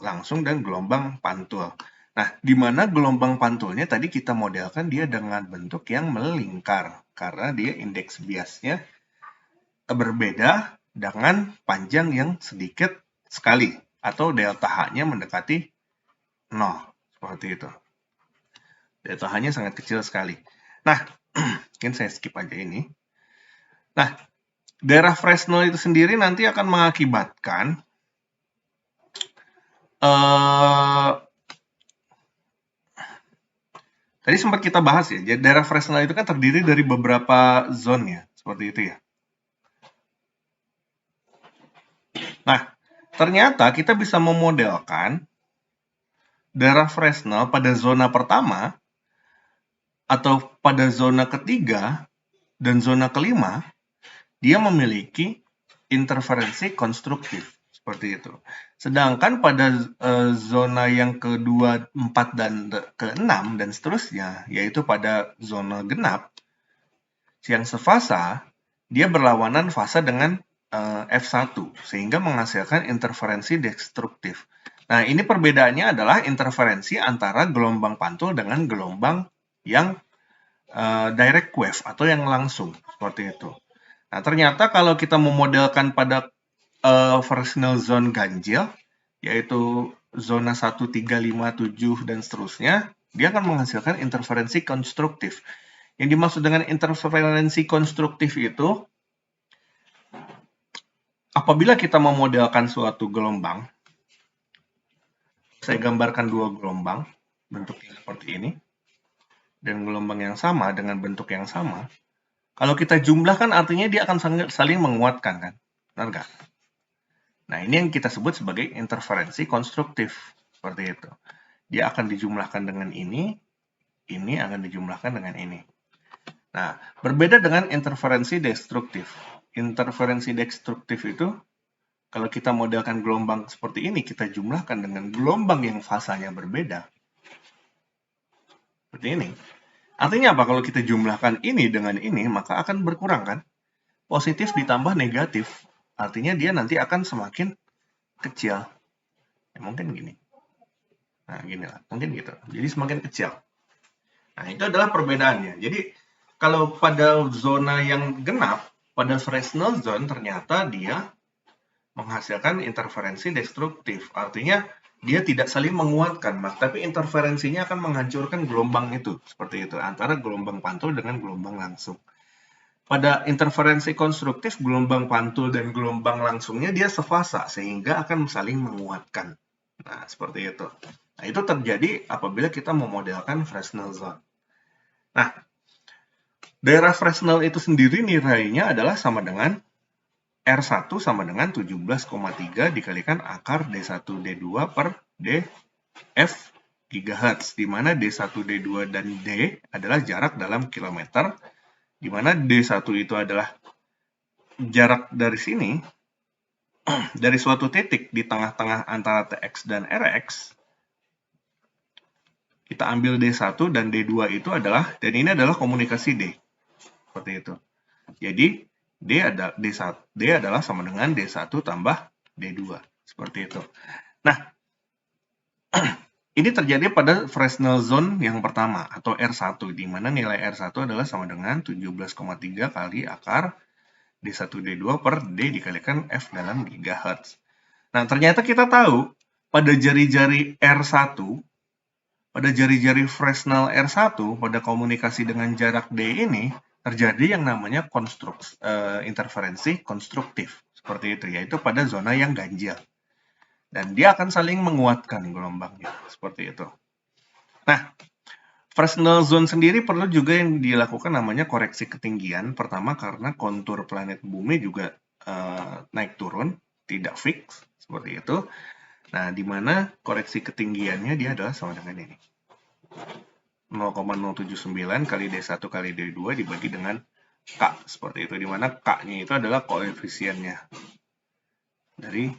langsung dan gelombang pantul. Nah, di mana gelombang pantulnya tadi kita modelkan dia dengan bentuk yang melingkar, karena dia indeks biasnya berbeda dengan panjang yang sedikit sekali, atau delta H-nya mendekati 0, seperti itu. Delta H-nya sangat kecil sekali. Nah, mungkin saya skip aja ini. Nah, daerah Fresnel itu sendiri nanti akan mengakibatkan tadi sempat kita bahas ya, daerah Fresnel itu kan terdiri dari beberapa zone ya, seperti itu ya. Nah, ternyata kita bisa memodelkan daerah Fresnel pada zona pertama atau pada zona ketiga dan zona kelima, dia memiliki interferensi konstruktif seperti itu. Sedangkan pada zona yang kedua, 4 dan ke-6 dan seterusnya, yaitu pada zona genap yang sefasa, dia berlawanan fasa dengan F1 sehingga menghasilkan interferensi destruktif. Nah, ini perbedaannya adalah interferensi antara gelombang pantul dengan gelombang yang direct wave atau yang langsung seperti itu. Nah, ternyata kalau kita memodelkan pada Fresnel zone ganjil, yaitu zona 1, 3, 5, 7, dan seterusnya, dia akan menghasilkan interferensi konstruktif. Yang dimaksud dengan interferensi konstruktif itu, apabila kita memodelkan suatu gelombang, saya gambarkan dua gelombang, bentuknya seperti ini, dan gelombang yang sama dengan bentuk yang sama, kalau kita jumlahkan artinya dia akan saling menguatkan, kan? Benar nggak? Nah, ini yang kita sebut sebagai interferensi konstruktif. Seperti itu. Dia akan dijumlahkan dengan ini akan dijumlahkan dengan ini. Nah, berbeda dengan interferensi destruktif. Interferensi destruktif itu, kalau kita modelkan gelombang seperti ini, kita jumlahkan dengan gelombang yang fasanya berbeda. Seperti ini. Artinya apa? Kalau kita jumlahkan ini dengan ini, maka akan berkurang, kan? Positif ditambah negatif. Artinya dia nanti akan semakin kecil. Ya, mungkin gini. Nah, gini lah. Mungkin gitu. Jadi semakin kecil. Nah, itu adalah perbedaannya. Jadi, kalau pada zona yang genap, pada Fresnel zone, ternyata dia menghasilkan interferensi destruktif. Artinya, dia tidak saling menguatkan, tapi interferensinya akan menghancurkan gelombang itu. Seperti itu, antara gelombang pantul dengan gelombang langsung. Pada interferensi konstruktif, gelombang pantul dan gelombang langsungnya dia sefasa, sehingga akan saling menguatkan. Nah, seperti itu. Nah, itu terjadi apabila kita memodelkan Fresnel zone. Nah, daerah Fresnel itu sendiri nilainya adalah sama dengan R1 sama dengan 17,3 dikalikan akar D1-D2 per df GHz, di mana D1, D2, dan D adalah jarak dalam kilometer, di mana D1 itu adalah jarak dari sini, dari suatu titik di tengah-tengah antara TX dan RX, kita ambil D1 dan D2 itu adalah, dan ini adalah komunikasi D. Seperti itu. Jadi, D adalah sama dengan D1 tambah D2. Seperti itu. Nah, ini terjadi pada Fresnel zone yang pertama, atau R1, di mana nilai R1 adalah sama dengan 17,3 kali akar D1 D2 per D dikalikan F dalam GHz. Nah, ternyata kita tahu, pada jari-jari R1, pada jari-jari Fresnel R1, pada komunikasi dengan jarak D ini, terjadi yang namanya interferensi konstruktif. Seperti itu, yaitu pada zona yang ganjil. Dan dia akan saling menguatkan gelombangnya. Seperti itu. Nah, Fresnel zone sendiri perlu juga yang dilakukan namanya koreksi ketinggian. Pertama, karena kontur planet bumi juga naik turun, tidak fix. Seperti itu. Nah, di mana koreksi ketinggiannya dia adalah sama dengan ini. 0,079 kali D1 kali D2 dibagi dengan K, seperti itu, di mana K-nya itu adalah koefisiennya dari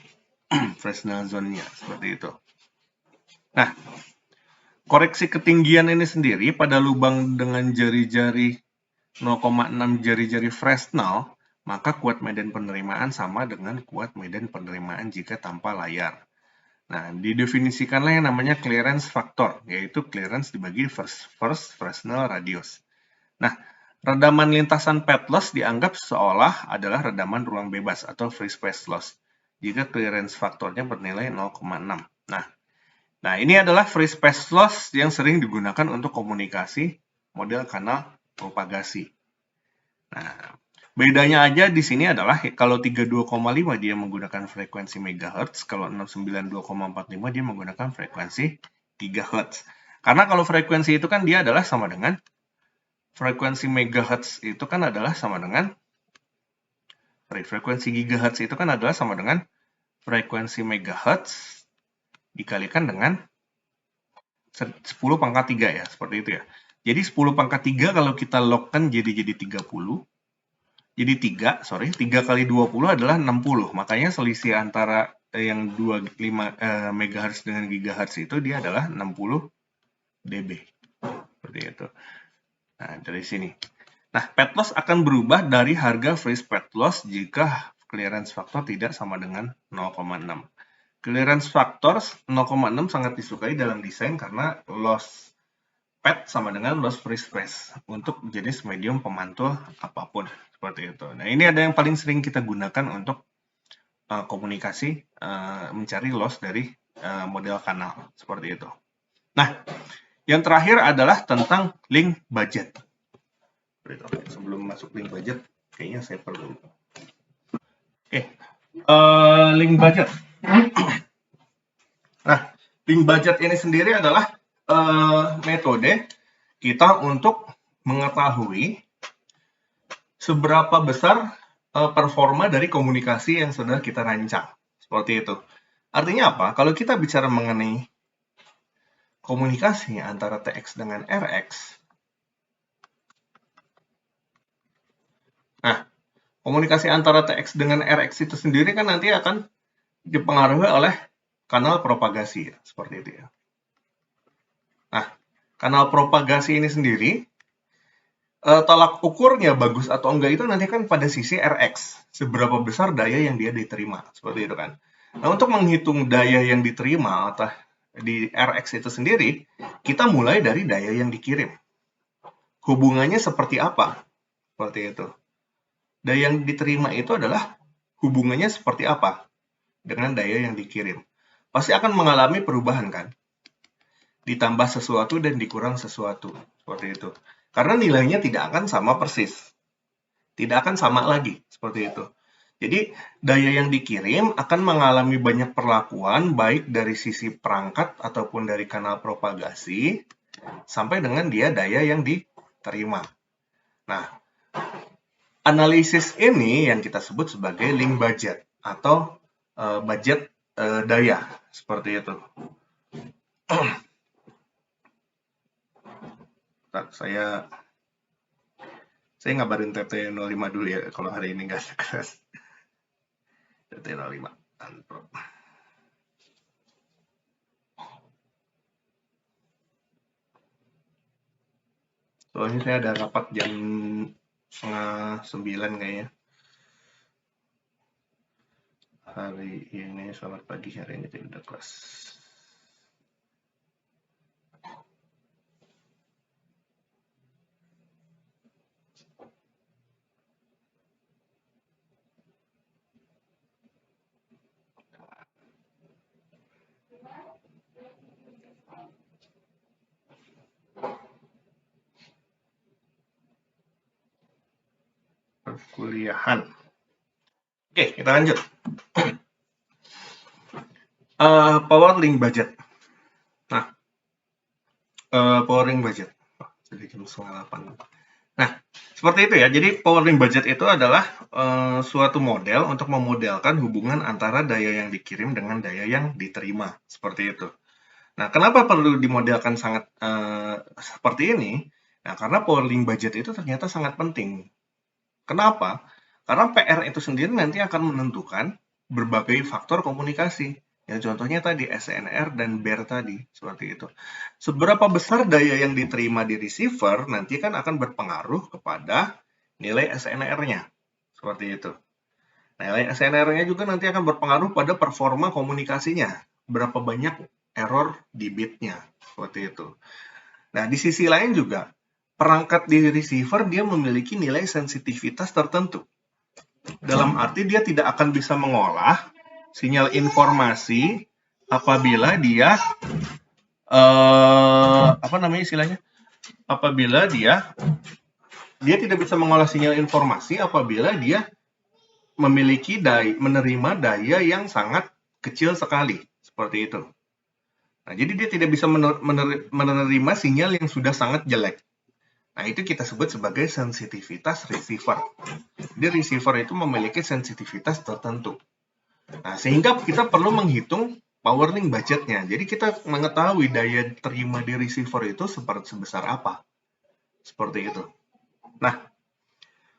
Fresnel zone-nya, seperti itu. Nah, koreksi ketinggian ini sendiri pada lubang dengan jari-jari 0,6 jari-jari Fresnel, maka kuat medan penerimaan sama dengan kuat medan penerimaan jika tanpa layar. Nah, didefinisikanlah yang namanya clearance factor, yaitu clearance dibagi first Fresnel radius. Nah, redaman lintasan path loss dianggap seolah adalah redaman ruang bebas atau free space loss, jika clearance faktornya bernilai 0,6. Nah, ini adalah free space loss yang sering digunakan untuk komunikasi model kanal propagasi. Nah, Bedanya aja di sini adalah kalau 32,5 dia menggunakan frekuensi megahertz, kalau 692,45 dia menggunakan frekuensi gigahertz. Karena kalau frekuensi itu kan dia adalah sama dengan frekuensi megahertz itu kan adalah sama dengan frekuensi gigahertz itu kan adalah sama dengan frekuensi megahertz dikalikan dengan 10 pangkat 3 ya, seperti itu ya. Jadi 10 pangkat 3 kalau kita logkan jadi 30. Jadi 3 kali 20 adalah 60. Makanya selisih antara yang 25 MHz dengan GHz itu dia adalah 60 dB. Seperti itu. Nah, dari sini. Nah, pet loss akan berubah dari harga freeze pet loss jika clearance factor tidak sama dengan 0,6. Clearance factor 0,6 sangat disukai dalam desain karena loss pet sama dengan loss free space untuk jenis medium pemantul apapun, seperti itu. Nah, ini ada yang paling sering kita gunakan untuk komunikasi mencari loss dari model kanal, seperti itu. Nah, yang terakhir adalah tentang link budget. Sebelum masuk link budget, kayaknya saya perlu. Oke, link budget. Nah, link budget ini sendiri adalah metode kita untuk mengetahui seberapa besar performa dari komunikasi yang sudah kita rancang. Seperti itu. Artinya apa? Kalau kita bicara mengenai komunikasi antara TX dengan RX, nah, komunikasi antara TX dengan RX itu sendiri kan nanti akan dipengaruhi oleh kanal propagasi, seperti itu ya. Nah, kanal propagasi ini sendiri, tolak ukurnya bagus atau enggak itu nanti kan pada sisi RX, seberapa besar daya yang dia diterima, seperti itu kan. Nah, untuk menghitung daya yang diterima atau di RX itu sendiri, kita mulai dari daya yang dikirim. Hubungannya seperti apa? Seperti itu. Daya yang diterima itu adalah hubungannya seperti apa dengan daya yang dikirim. Pasti akan mengalami perubahan kan? Ditambah sesuatu dan dikurang sesuatu. Seperti itu. Karena nilainya tidak akan sama persis. Tidak akan sama lagi. Seperti itu. Jadi, daya yang dikirim akan mengalami banyak perlakuan, baik dari sisi perangkat ataupun dari kanal propagasi, sampai dengan dia daya yang diterima. Nah, analisis ini yang kita sebut sebagai link budget atau budget daya, seperti itu. Saya ngabarin TT05 dulu ya kalau hari ini nggak keras. TT05 unprop. Soalnya saya ada rapat jam 8:30 kayaknya. Hari ini selamat pagi, hari ini tidak ada kelas. Perkuliahan. Oke, kita lanjut. Power link budget. Nah, power link budget. Jadi jam 7:30. Nah, seperti itu ya. Jadi power link budget itu adalah suatu model untuk memodelkan hubungan antara daya yang dikirim dengan daya yang diterima. Seperti itu. Nah, kenapa perlu dimodelkan sangat seperti ini? Nah, karena power link budget itu ternyata sangat penting. Kenapa? Karena PR itu sendiri nanti akan menentukan berbagai faktor komunikasi. Ya, contohnya tadi SNR dan BER tadi, seperti itu. Seberapa besar daya yang diterima di receiver nanti kan akan berpengaruh kepada nilai SNR-nya. Seperti itu. Nilai SNR-nya juga nanti akan berpengaruh pada performa komunikasinya. Berapa banyak error di bit-nya. Seperti itu. Nah, di sisi lain juga, perangkat di receiver dia memiliki nilai sensitivitas tertentu. Dalam arti dia tidak akan bisa mengolah sinyal informasi apabila dia apabila dia Dia tidak bisa mengolah sinyal informasi apabila dia menerima daya yang sangat kecil sekali, seperti itu. Nah, jadi dia tidak bisa menerima sinyal yang sudah sangat jelek. Nah, itu kita sebut sebagai sensitivitas receiver. Jadi receiver itu memiliki sensitivitas tertentu. Nah, sehingga kita perlu menghitung power link budgetnya. Jadi kita mengetahui daya terima di receiver itu sebesar apa. Seperti itu. Nah,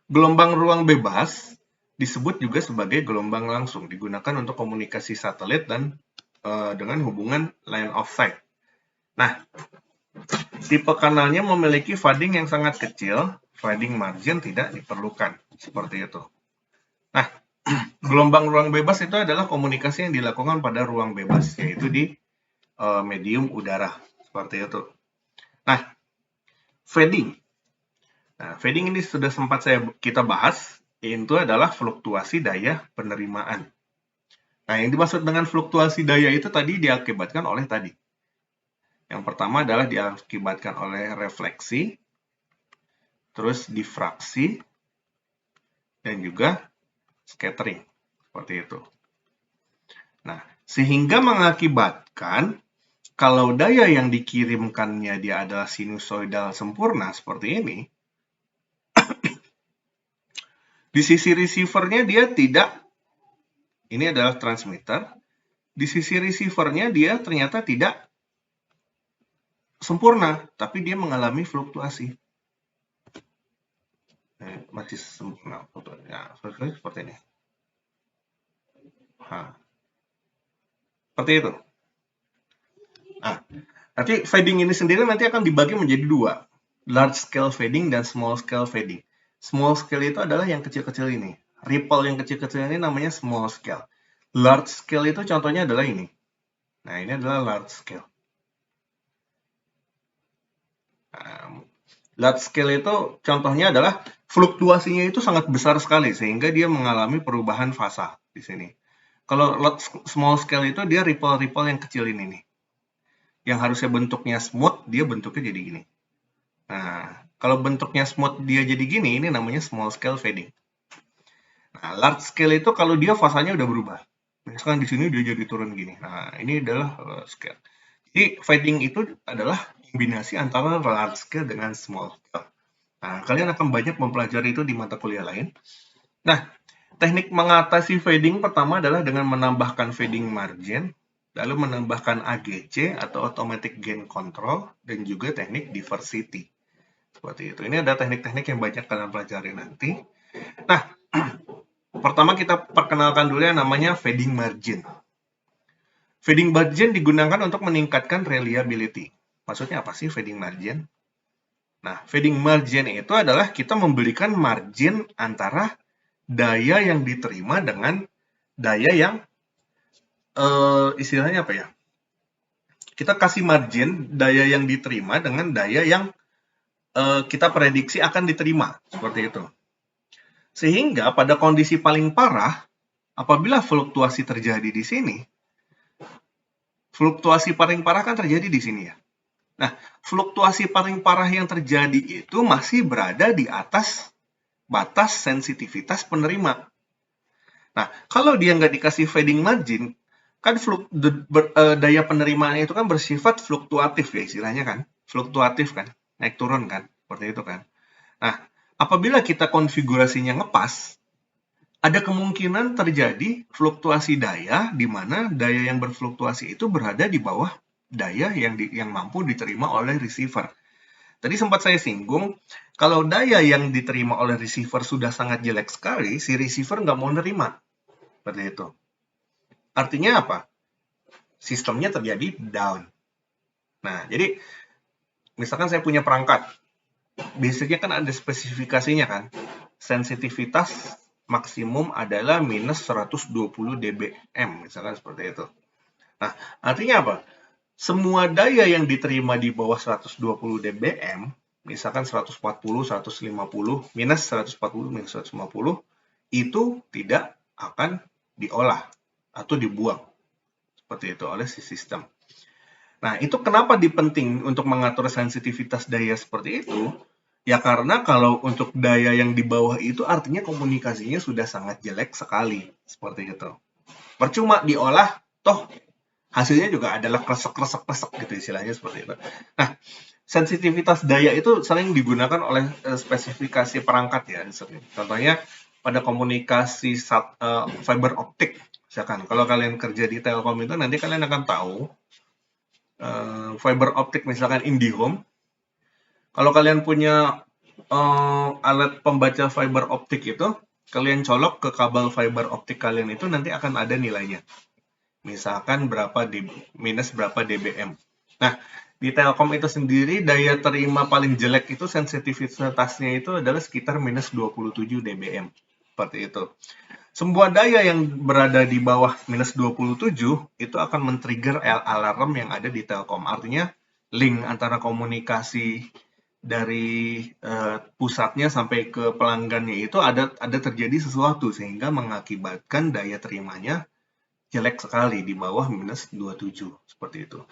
gelombang ruang bebas disebut juga sebagai gelombang langsung, digunakan untuk komunikasi satelit dan dengan hubungan line of sight. Nah, tipe kanalnya memiliki fading yang sangat kecil, fading margin tidak diperlukan, seperti itu. Nah, gelombang ruang bebas itu adalah komunikasi yang dilakukan pada ruang bebas, yaitu di medium udara, seperti itu. Nah, fading. Nah, fading ini sudah sempat kita bahas, itu adalah fluktuasi daya penerimaan. Nah, yang dimaksud dengan fluktuasi daya itu tadi diakibatkan oleh tadi. Yang pertama adalah diakibatkan oleh refleksi, terus difraksi, dan juga scattering. Seperti itu. Nah, sehingga mengakibatkan kalau daya yang dikirimkannya dia adalah sinusoidal sempurna seperti ini, di sisi receivernya dia tidak, ini adalah transmitter, di sisi receivernya dia ternyata tidak sempurna, tapi dia mengalami fluktuasi. Masih sempurna, ya, seperti ini. Nah, seperti itu. Nah, nanti fading ini sendiri nanti akan dibagi menjadi dua, large scale fading dan small scale fading. Small scale itu adalah yang kecil-kecil ini. Ripple yang kecil-kecil ini namanya small scale. Large scale itu contohnya adalah ini. Nah, ini adalah large scale. Large scale itu contohnya adalah fluktuasinya itu sangat besar sekali sehingga dia mengalami perubahan fasa di sini. Kalau small scale itu dia ripple-ripple yang kecil ini nih. Yang harusnya bentuknya smooth, dia bentuknya jadi gini. Nah, kalau bentuknya smooth dia jadi gini, ini namanya small scale fading. Nah, large scale itu kalau dia fasanya udah berubah. Misalkan di sini dia jadi turun gini. Nah, ini adalah large scale. Jadi fading itu adalah kombinasi antara large scale dengan small scale. Nah, kalian akan banyak mempelajari itu di mata kuliah lain. Nah, teknik mengatasi fading pertama adalah dengan menambahkan fading margin, lalu menambahkan AGC atau automatic gain control, dan juga teknik diversity. Seperti itu. Ini ada teknik-teknik yang banyak kalian pelajari nanti. Nah, pertama kita perkenalkan dulu yang namanya fading margin. Fading margin digunakan untuk meningkatkan reliability. Maksudnya apa sih fading margin? Nah, fading margin itu adalah kita memberikan margin antara daya yang diterima dengan daya yang istilahnya apa ya? Kita kasih margin daya yang diterima dengan daya yang kita prediksi akan diterima, seperti itu. Sehingga pada kondisi paling parah, apabila fluktuasi terjadi di sini, fluktuasi paling parah kan terjadi di sini ya. Nah, fluktuasi paling parah yang terjadi itu masih berada di atas batas sensitivitas penerima. Nah, kalau dia nggak dikasih fading margin, kan daya penerimaan itu kan bersifat fluktuatif ya istilahnya kan. Fluktuatif kan, naik turun kan, seperti itu kan. Nah, apabila kita konfigurasinya ngepas, ada kemungkinan terjadi fluktuasi daya di mana daya yang berfluktuasi itu berada di bawah daya yang mampu diterima oleh receiver. Tadi sempat saya singgung, kalau daya yang diterima oleh receiver sudah sangat jelek sekali, si receiver nggak mau nerima. Seperti itu. Artinya apa? Sistemnya terjadi down. Nah, jadi misalkan saya punya perangkat, basicnya kan ada spesifikasinya kan. Sensitivitas maksimum adalah minus 120 dBm, misalkan seperti itu. Nah, artinya apa? Semua daya yang diterima di bawah 120 dBm, misalkan 140, 150, minus 140, minus 150, itu tidak akan diolah atau dibuang. Seperti itu oleh si sistem. Nah, itu kenapa penting untuk mengatur sensitivitas daya seperti itu? Ya karena kalau untuk daya yang di bawah itu artinya komunikasinya sudah sangat jelek sekali, seperti itu. Percuma diolah, toh hasilnya juga adalah kresek-kresek gitu istilahnya seperti itu. Nah, sensitivitas daya itu sering digunakan oleh spesifikasi perangkat ya. Contohnya pada komunikasi fiber optik. Misalkan kalau kalian kerja di Telkom itu nanti kalian akan tahu fiber optik misalkan IndiHome. Kalau kalian punya alat pembaca fiber optik itu, kalian colok ke kabel fiber optik kalian itu nanti akan ada nilainya. Misalkan minus berapa dBm. Nah, di Telkom itu sendiri daya terima paling jelek itu sensitivitasnya itu adalah sekitar minus 27 dBm. Seperti itu. Sebuah daya yang berada di bawah minus 27 itu akan men-trigger alarm yang ada di Telkom. Artinya link antara komunikasi dari pusatnya sampai ke pelanggannya itu ada terjadi sesuatu sehingga mengakibatkan daya terimanya jelek sekali di bawah minus 27 seperti itu.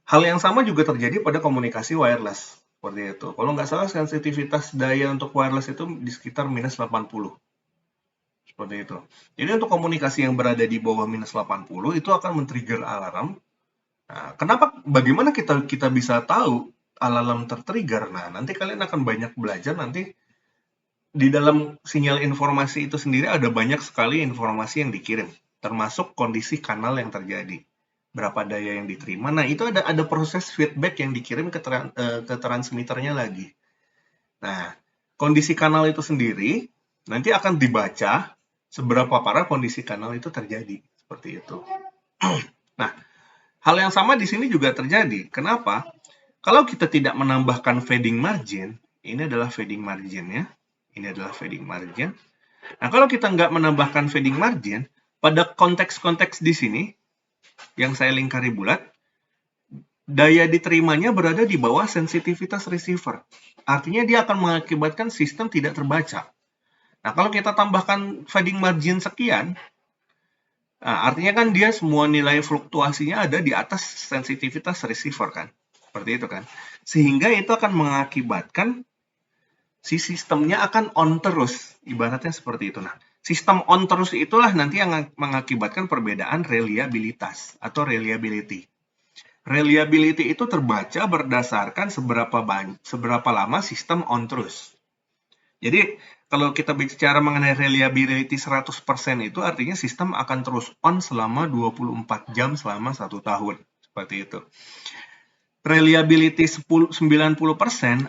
Hal yang sama juga terjadi pada komunikasi wireless seperti itu. Kalau nggak salah sensitivitas daya untuk wireless itu di sekitar minus 80 seperti itu. Jadi untuk komunikasi yang berada di bawah minus 80 itu akan men-trigger alarm. Nah, bagaimana kita bisa tahu alarm tertrigger? Nah, nanti kalian akan banyak belajar nanti di dalam sinyal informasi itu sendiri ada banyak sekali informasi yang dikirim, termasuk kondisi kanal yang terjadi, berapa daya yang diterima. Nah, itu ada proses feedback yang dikirim ke transmitternya lagi. Nah, kondisi kanal itu sendiri nanti akan dibaca seberapa parah kondisi kanal itu terjadi, seperti itu. Nah, hal yang sama di sini juga terjadi. Kenapa? Kalau kita tidak menambahkan fading margin, ini adalah fading margin ya. Ini adalah fading margin. Nah, kalau kita nggak menambahkan fading margin, pada konteks-konteks di sini, yang saya lingkari bulat, daya diterimanya berada di bawah sensitivitas receiver. Artinya dia akan mengakibatkan sistem tidak terbaca. Nah, kalau kita tambahkan fading margin sekian, artinya kan dia semua nilai fluktuasinya ada di atas sensitivitas receiver kan. Seperti itu kan. Sehingga itu akan mengakibatkan si sistemnya akan on terus. Ibaratnya seperti itu. Nah, sistem on terus itulah nanti yang mengakibatkan perbedaan reliabilitas atau reliability. Reliability itu terbaca berdasarkan seberapa lama sistem on terus. Jadi, kalau kita bicara mengenai reliability 100% itu artinya sistem akan terus on selama 24 jam selama 1 tahun. Seperti itu. Reliability 90%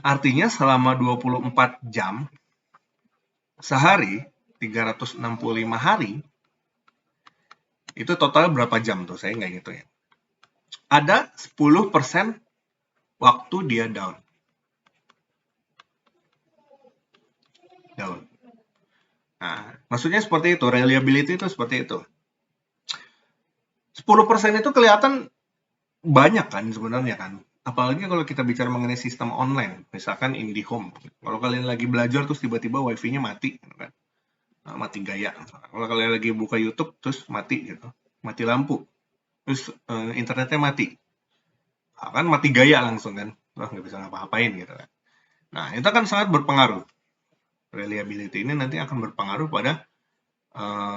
artinya selama 24 jam sehari, 365 hari, itu total berapa jam tuh? Saya nggak ngitung ya. Ada 10% waktu dia down. Nah, maksudnya seperti itu, reliability itu seperti itu. 10% itu kelihatan banyak kan sebenarnya kan. Apalagi kalau kita bicara mengenai sistem online, misalkan IndiHome. Kalau kalian lagi belajar terus tiba-tiba wifi-nya mati, kan? Mati gaya. Kalau kalian lagi buka YouTube terus mati gitu, mati lampu, terus internetnya mati, kan mati gaya langsung kan, nggak bisa ngapa-ngapain gitu kan. Nah, itu kan sangat berpengaruh. Reliability ini nanti akan berpengaruh pada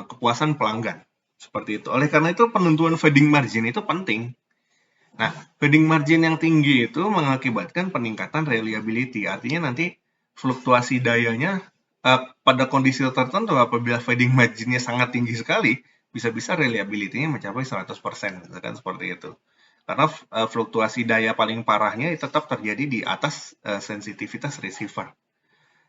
kepuasan pelanggan. Seperti itu. Oleh karena itu penentuan fading margin itu penting. Nah, fading margin yang tinggi itu mengakibatkan peningkatan reliability. Artinya nanti fluktuasi dayanya pada kondisi tertentu apabila fading marginnya sangat tinggi sekali, bisa-bisa reliability-nya mencapai 100%. Misalkan seperti itu. Karena fluktuasi daya paling parahnya tetap terjadi di atas sensitivitas receiver.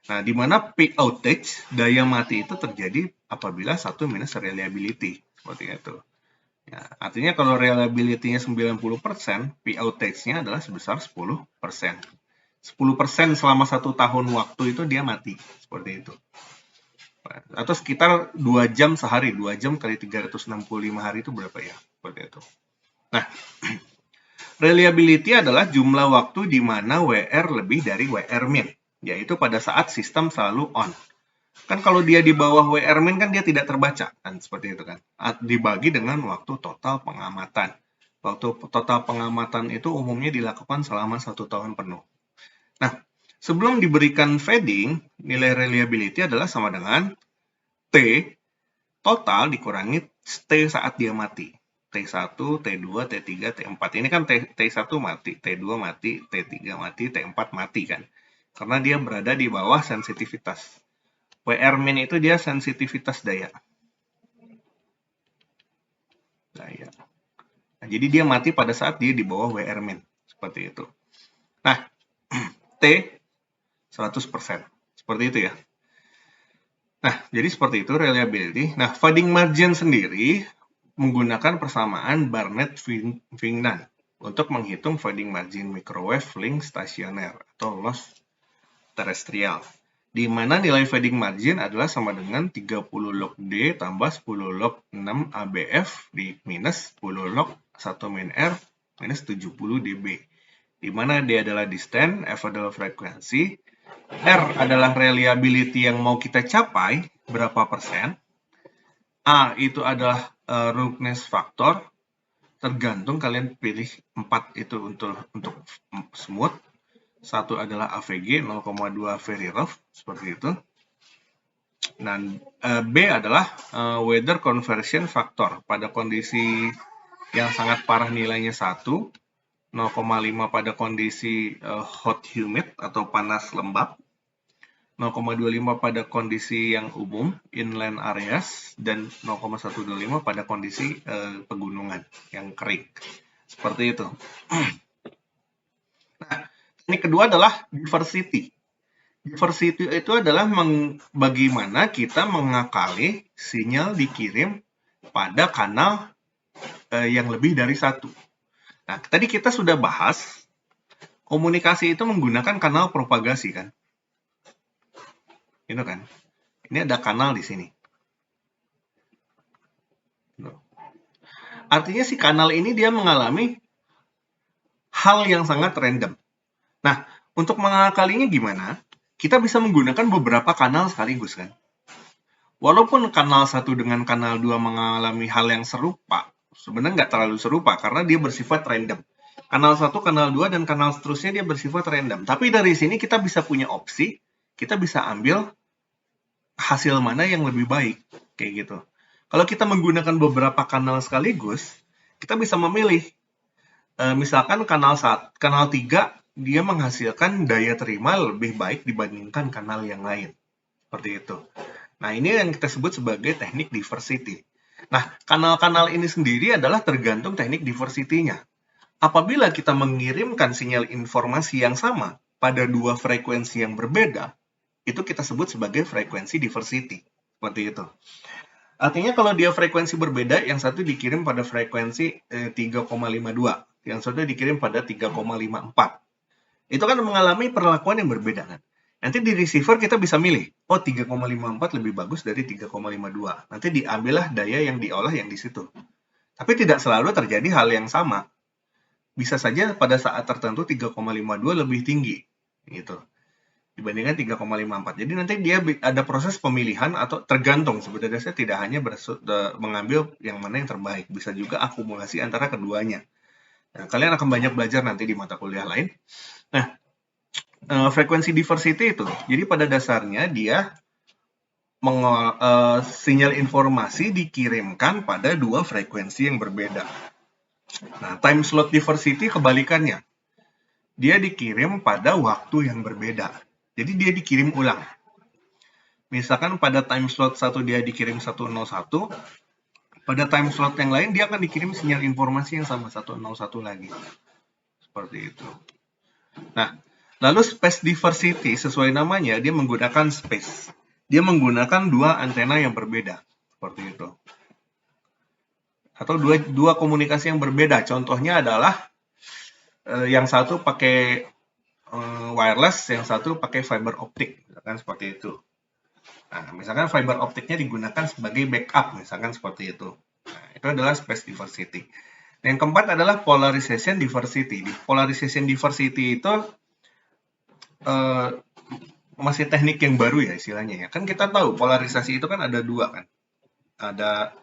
Nah, di mana peak outage, daya mati itu terjadi apabila satu minus reliability. Seperti itu. Ya, artinya kalau reliability-nya 90%, peak outage-nya adalah sebesar 10%. 10% selama 1 tahun waktu itu dia mati. Seperti itu. Atau sekitar 2 jam sehari. 2 jam kali 365 hari itu berapa ya? Seperti itu. Nah, reliability adalah jumlah waktu di mana WR lebih dari WR min, yaitu pada saat sistem selalu on. Kan kalau dia di bawah WR min kan dia tidak terbaca, kan seperti itu kan. Dibagi dengan waktu total pengamatan. Waktu total pengamatan itu umumnya dilakukan selama 1 tahun penuh. Nah, Sebelum diberikan fading, nilai reliability adalah sama dengan T total dikurangi T saat dia mati. T1, T2, T3, T4. Ini kan T1 mati, T2 mati, T3 mati, T4 mati kan. Karena dia berada di bawah sensitivitas. WR min itu dia sensitivitas daya. Nah, jadi dia mati pada saat dia di bawah WR min. Seperti itu. Nah, T 100%. Seperti itu ya. Nah, jadi seperti itu reliability. Nah, fading margin sendiri menggunakan persamaan Barnett-Wignan untuk menghitung fading margin microwave link stasioner atau loss terestrial. Di mana nilai fading margin adalah sama dengan 30 log D tambah 10 log 6 ABF di minus 10 log 1 min R minus 70 dB. Di mana D adalah distance, F adalah frekuensi, R adalah reliability yang mau kita capai, berapa persen. A itu adalah roughness factor, tergantung kalian pilih 4 itu untuk smooth. 1 adalah AVG, 0,2 very rough, seperti itu. Dan B adalah weather conversion factor. Pada kondisi yang sangat parah nilainya 1, 0,5 pada kondisi hot humid atau panas lembab, 0,25 pada kondisi yang umum, inland areas, dan 0,125 pada kondisi pegunungan yang kering. Seperti itu. Nah, ini kedua adalah diversity. Diversity itu adalah bagaimana kita mengakali sinyal dikirim pada kanal yang lebih dari satu. Nah, tadi kita sudah bahas komunikasi itu menggunakan kanal propagasi kan? Itu kan? Ini ada kanal di sini. Artinya si kanal ini dia mengalami hal yang sangat random. Nah, untuk mengakalinya gimana? Kita bisa menggunakan beberapa kanal sekaligus kan? Walaupun kanal 1 dengan kanal 2 mengalami hal yang serupa, sebenarnya nggak terlalu serupa karena dia bersifat random. Kanal 1, kanal 2, dan kanal seterusnya dia bersifat random. Tapi dari sini kita bisa punya opsi, kita bisa ambil hasil mana yang lebih baik, kayak gitu. Kalau kita menggunakan beberapa kanal sekaligus, kita bisa memilih. Misalkan kanal 3, dia menghasilkan daya terima lebih baik dibandingkan kanal yang lain. Seperti itu. Nah, ini yang kita sebut sebagai teknik diversity. Nah, kanal-kanal ini sendiri adalah tergantung teknik diversity-nya. Apabila kita mengirimkan sinyal informasi yang sama pada dua frekuensi yang berbeda, itu kita sebut sebagai frekuensi diversity. Seperti itu. Artinya kalau dia frekuensi berbeda, yang satu dikirim pada frekuensi 3,52, yang satu dikirim pada 3,54. Itu kan mengalami perlakuan yang berbeda kan. Nanti di receiver kita bisa milih, oh 3,54 lebih bagus dari 3,52. Nanti diambillah daya yang diolah yang di situ. Tapi tidak selalu terjadi hal yang sama. Bisa saja pada saat tertentu 3,52 lebih tinggi gitu dibandingkan 3,54. Jadi nanti dia ada proses pemilihan atau tergantung, sebenarnya saya tidak hanya mengambil yang mana yang terbaik, bisa juga akumulasi antara keduanya. Nah, kalian akan banyak belajar nanti di mata kuliah lain. Nah, frekuensi diversity itu, jadi pada dasarnya dia sinyal informasi dikirimkan pada dua frekuensi yang berbeda. Nah, time slot diversity kebalikannya. Dia dikirim pada waktu yang berbeda. Jadi dia dikirim ulang. Misalkan pada time slot 1 dia dikirim 101, pada time slot yang lain dia akan dikirim sinyal informasi yang sama 101 lagi. Seperti itu. Nah, lalu space diversity sesuai namanya dia menggunakan space. Dia menggunakan dua antena yang berbeda. Seperti itu. Atau dua komunikasi yang berbeda. Contohnya adalah yang satu pakai wireless, yang satu pakai fiber optik, misalkan seperti itu. Nah, misalkan fiber optiknya digunakan sebagai backup, misalkan seperti itu. Nah, itu adalah space diversity. Yang keempat adalah polarization diversity. Polarization diversity itu masih teknik yang baru ya istilahnya ya. Kan kita tahu polarisasi itu kan ada dua kan. Ada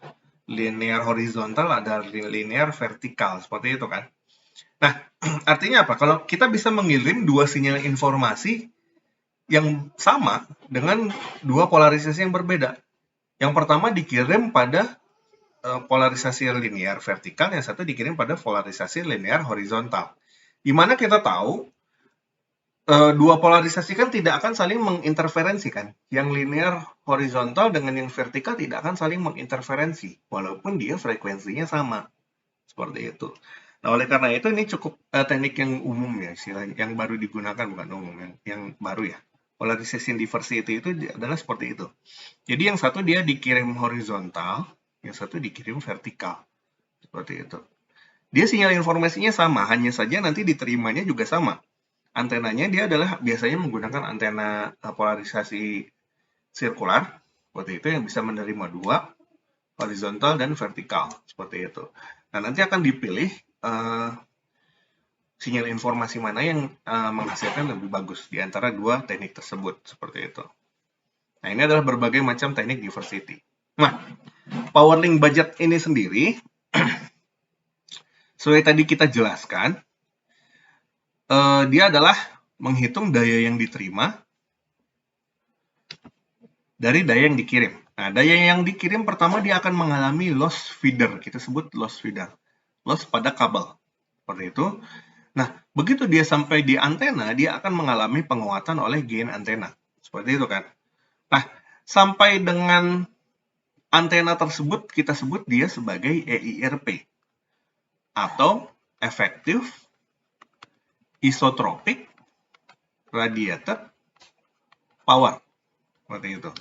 linear horizontal, ada linear vertikal, seperti itu kan. Nah, artinya apa? Kalau kita bisa mengirim dua sinyal informasi yang sama dengan dua polarisasi yang berbeda. Yang pertama dikirim pada polarisasi linear vertikal, yang satu dikirim pada polarisasi linear horizontal. Di mana kita tahu dua polarisasi kan tidak akan saling menginterferensi kan. Yang linear horizontal dengan yang vertikal tidak akan saling menginterferensi, walaupun dia frekuensinya sama. Seperti itu. Nah, oleh karena itu ini cukup teknik yang umum ya, istilahnya yang baru digunakan, bukan umum, yang baru ya. Polarization diversity itu adalah seperti itu. Jadi yang satu dia dikirim horizontal, yang satu dikirim vertikal. Seperti itu. Dia sinyal informasinya sama, hanya saja nanti diterimanya juga sama. Antenanya dia adalah biasanya menggunakan antena polarisasi sirkular, seperti itu, yang bisa menerima dua, horizontal dan vertikal, seperti itu. Nah, nanti akan dipilih sinyal informasi mana yang menghasilkan lebih bagus di antara dua teknik tersebut, seperti itu. Nah, ini adalah berbagai macam teknik diversity. Nah, power link budget ini sendiri, sesuai tadi kita jelaskan, dia adalah menghitung daya yang diterima dari daya yang dikirim. Nah, daya yang dikirim pertama dia akan mengalami loss feeder, kita sebut loss feeder, loss pada kabel, seperti itu. Nah, begitu dia sampai di antena, dia akan mengalami penguatan oleh gain antena. Seperti itu kan. Nah, sampai dengan antena tersebut, kita sebut dia sebagai EIRP. Atau Effective Isotropic Radiated Power. Seperti itu.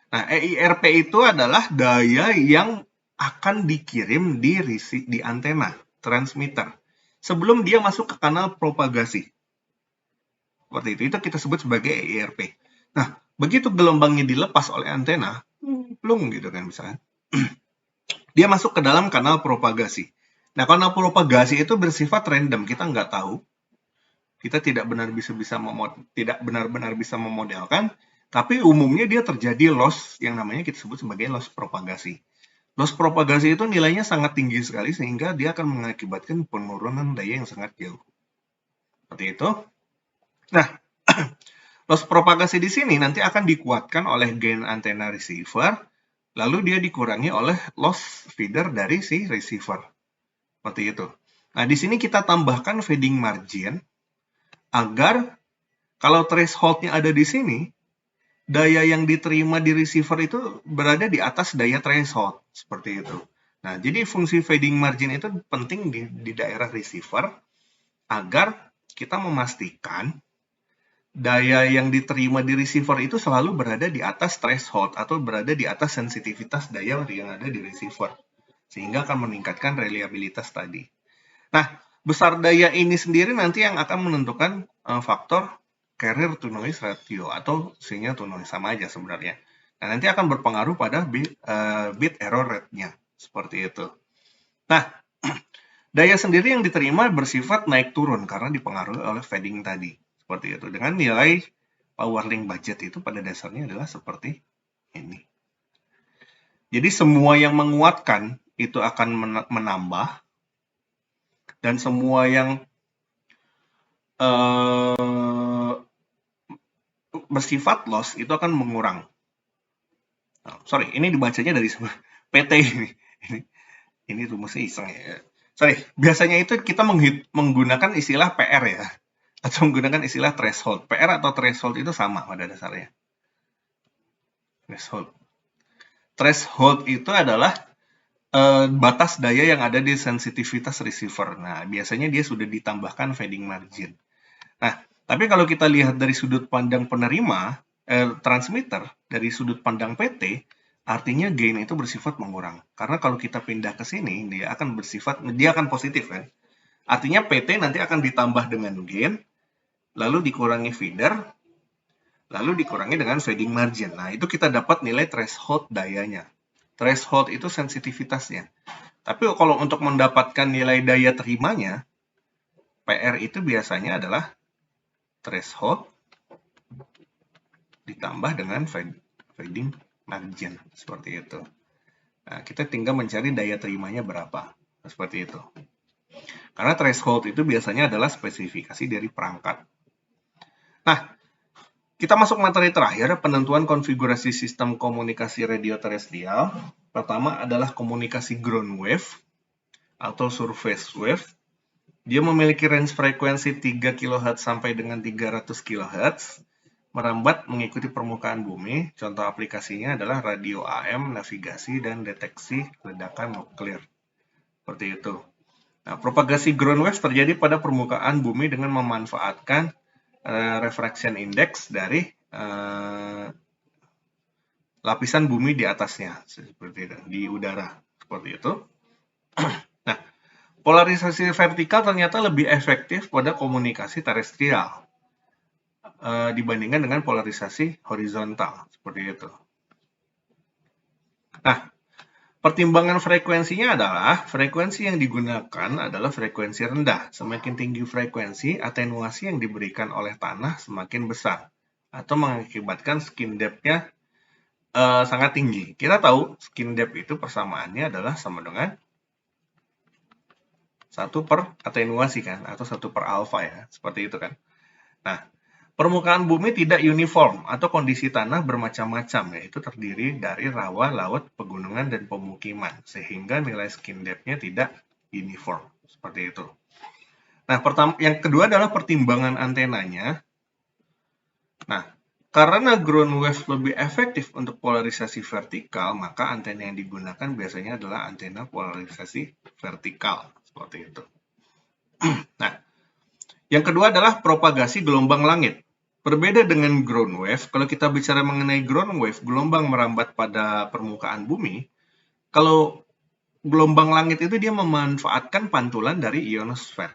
Nah, EIRP itu adalah daya yang akan dikirim di antena, transmitter, sebelum dia masuk ke kanal propagasi. Seperti itu kita sebut sebagai EIRP. Nah, begitu gelombangnya dilepas oleh antena, plung gitu kan misalnya, dia masuk ke dalam kanal propagasi. Nah, kanal propagasi itu bersifat random, kita nggak tahu. Kita tidak benar-benar bisa memodelkan, tapi umumnya dia terjadi loss yang namanya kita sebut sebagai loss propagasi. Loss propagasi itu nilainya sangat tinggi sekali sehingga dia akan mengakibatkan penurunan daya yang sangat jauh. Seperti itu. Nah, loss propagasi di sini nanti akan dikuatkan oleh gain antena receiver, lalu dia dikurangi oleh loss feeder dari si receiver. Seperti itu. Nah, di sini kita tambahkan fading margin agar kalau threshold-nya ada di sini, daya yang diterima di receiver itu berada di atas daya threshold, seperti itu. Nah, jadi fungsi fading margin itu penting di daerah receiver agar kita memastikan daya yang diterima di receiver itu selalu berada di atas threshold atau berada di atas sensitivitas daya yang ada di receiver, sehingga akan meningkatkan reliabilitas tadi. Nah, besar daya ini sendiri nanti yang akan menentukan faktor carrier to noise ratio atau sinyal to noise, sama aja sebenarnya. Nah, nanti akan berpengaruh pada bit error rate-nya, seperti itu. Nah, daya sendiri yang diterima bersifat naik turun karena dipengaruhi oleh fading tadi, seperti itu. Dengan nilai power link budget itu pada dasarnya adalah seperti ini. Jadi semua yang menguatkan itu akan menambah, dan semua yang bersifat loss itu akan mengurang. Sorry, ini dibacanya dari PT ini. Ini rumusnya iseng ya. Sorry, biasanya itu kita menggunakan istilah PR ya, atau menggunakan istilah threshold. PR atau threshold itu sama pada dasarnya. Threshold itu adalah batas daya yang ada di sensitivitas receiver. Nah, biasanya dia sudah ditambahkan fading margin. Nah, tapi kalau kita lihat dari sudut pandang penerima, transmitter, dari sudut pandang PT, artinya gain itu bersifat mengurang. Karena kalau kita pindah ke sini, dia akan positif kan. Artinya PT nanti akan ditambah dengan gain, lalu dikurangi feeder, lalu dikurangi dengan fading margin. Nah, itu kita dapat nilai threshold dayanya. Threshold itu sensitivitasnya. Tapi kalau untuk mendapatkan nilai daya terimanya, PR itu biasanya adalah threshold ditambah dengan fading margin, seperti itu. Nah, kita tinggal mencari daya terimanya berapa, seperti itu. Karena threshold itu biasanya adalah spesifikasi dari perangkat. Nah, Kita masuk materi terakhir, penentuan konfigurasi sistem komunikasi radio terestrial. Pertama adalah komunikasi ground wave atau surface wave. Dia memiliki range frekuensi 3 kHz sampai dengan 300 kHz, merambat mengikuti permukaan bumi. Contoh aplikasinya adalah radio AM, navigasi, dan deteksi ledakan nuklir. Seperti itu. Nah, propagasi ground wave terjadi pada permukaan bumi dengan memanfaatkan refraction index dari lapisan bumi di atasnya, seperti itu, di udara, seperti itu. Nah, polarisasi vertikal ternyata lebih efektif pada komunikasi terestrial dibandingkan dengan polarisasi horizontal, seperti itu. Nah, pertimbangan frekuensinya adalah frekuensi yang digunakan adalah frekuensi rendah. Semakin tinggi frekuensi, atenuasi yang diberikan oleh tanah semakin besar atau mengakibatkan skin depth-nya sangat tinggi. Kita tahu skin depth itu persamaannya adalah sama dengan 1 per atenuasi kan, atau 1 per alfa ya, seperti itu kan. Nah, permukaan bumi tidak uniform atau kondisi tanah bermacam-macam, yaitu terdiri dari rawa, laut, pegunungan, dan pemukiman, sehingga nilai skin depth-nya tidak uniform, seperti itu. Nah, yang kedua adalah pertimbangan antenanya. Nah, karena ground wave lebih efektif untuk polarisasi vertikal, maka antena yang digunakan biasanya adalah antena polarisasi vertikal, seperti itu. Nah, yang kedua adalah propagasi gelombang langit. Berbeda dengan ground wave, kalau kita bicara mengenai ground wave, gelombang merambat pada permukaan bumi, kalau gelombang langit itu dia memanfaatkan pantulan dari ionosfer.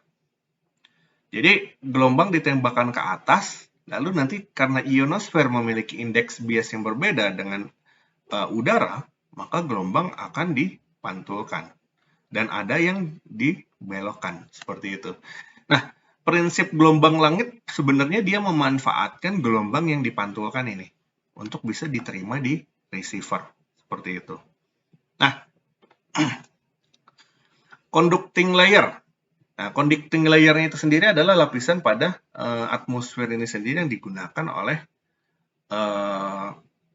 Jadi, gelombang ditembakkan ke atas, lalu nanti karena ionosfer memiliki indeks bias yang berbeda dengan udara, maka gelombang akan dipantulkan. Dan ada yang dibelokkan, seperti itu. Nah, prinsip gelombang langit sebenarnya dia memanfaatkan gelombang yang dipantulkan ini untuk bisa diterima di receiver, seperti itu. Nah, conducting layer. Nah, conducting layernya itu sendiri adalah lapisan pada atmosfer ini sendiri yang digunakan oleh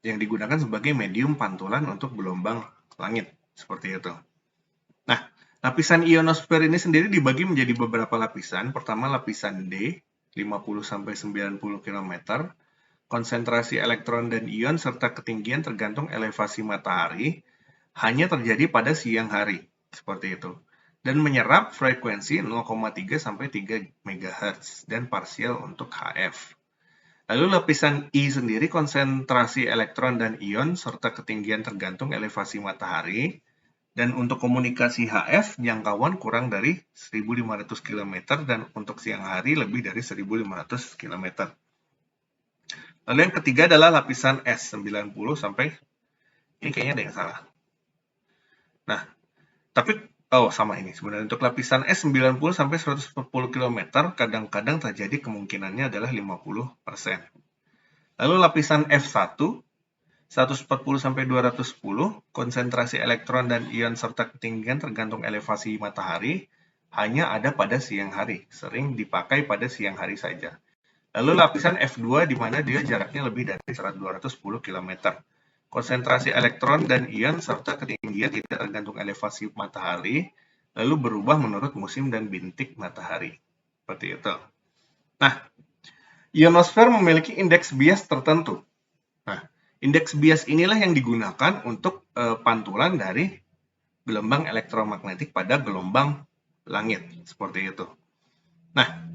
yang digunakan sebagai medium pantulan untuk gelombang langit, seperti itu. Nah, lapisan ionosfer ini sendiri dibagi menjadi beberapa lapisan. Pertama, lapisan D, 50-90 km. Konsentrasi elektron dan ion serta ketinggian tergantung elevasi matahari hanya terjadi pada siang hari, seperti itu. Dan menyerap frekuensi 0,3 sampai 3 MHz dan parsial untuk HF. Lalu lapisan I sendiri konsentrasi elektron dan ion serta ketinggian tergantung elevasi matahari. Dan untuk komunikasi HF, jangkauan kurang dari 1.500 km dan untuk siang hari lebih dari 1.500 km. Lalu yang ketiga adalah lapisan S, 90 sampai, ini kayaknya ada yang salah. Nah, tapi, sama ini. Sebenarnya untuk lapisan S 90 sampai 140 km, kadang-kadang terjadi kemungkinannya adalah 50%. Lalu lapisan F1, 140 sampai 210, konsentrasi elektron dan ion serta ketinggian tergantung elevasi matahari hanya ada pada siang hari, sering dipakai pada siang hari saja. Lalu lapisan F2 di mana dia jaraknya lebih dari 210 km. Konsentrasi elektron dan ion serta ketinggian tidak tergantung elevasi matahari, lalu berubah menurut musim dan bintik matahari. Seperti itu. Nah, ionosfer memiliki indeks bias tertentu. Nah, indeks bias inilah yang digunakan untuk pantulan dari gelombang elektromagnetik pada gelombang langit, seperti itu. Nah,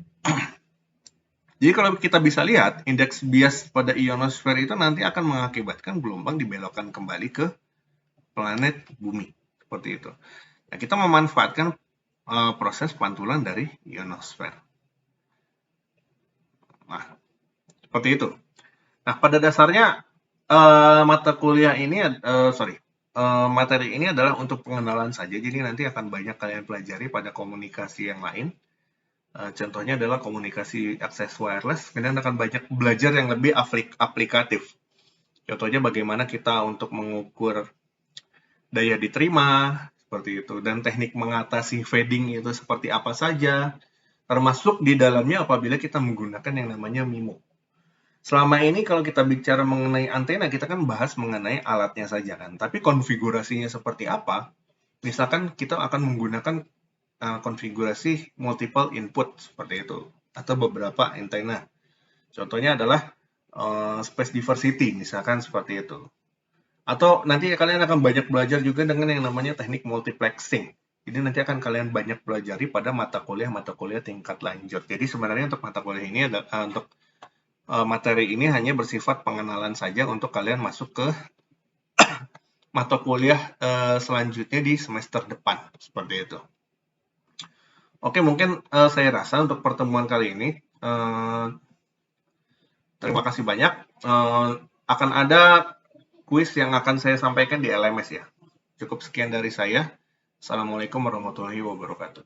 jadi kalau kita bisa lihat, indeks bias pada ionosfer itu nanti akan mengakibatkan gelombang dibelokkan kembali ke planet bumi, seperti itu. Nah, kita memanfaatkan proses pantulan dari ionosfer. Nah, seperti itu. Nah, pada dasarnya mata kuliah ini, materi ini adalah untuk pengenalan saja, jadi nanti akan banyak kalian pelajari pada komunikasi yang lain. Contohnya adalah komunikasi akses wireless, kemudian akan banyak belajar yang lebih aplikatif. Contohnya bagaimana kita untuk mengukur daya diterima, seperti itu, dan teknik mengatasi fading itu seperti apa saja, termasuk di dalamnya apabila kita menggunakan yang namanya MIMO. Selama ini kalau kita bicara mengenai antena, kita kan bahas mengenai alatnya saja kan. Tapi konfigurasinya seperti apa? Misalkan kita akan menggunakan konfigurasi multiple input seperti itu, atau beberapa antena. Contohnya adalah space diversity, misalkan seperti itu. Atau nanti kalian akan banyak belajar juga dengan yang namanya teknik multiplexing. Jadi nanti akan kalian banyak pelajari pada mata kuliah tingkat lanjut. Jadi sebenarnya untuk mata kuliah ini untuk materi ini hanya bersifat pengenalan saja untuk kalian masuk ke mata kuliah selanjutnya di semester depan seperti itu. Oke, mungkin saya rasa untuk pertemuan kali ini terima kasih banyak. Akan ada kuis yang akan saya sampaikan di LMS ya. Cukup sekian dari saya. Assalamualaikum warahmatullahi wabarakatuh.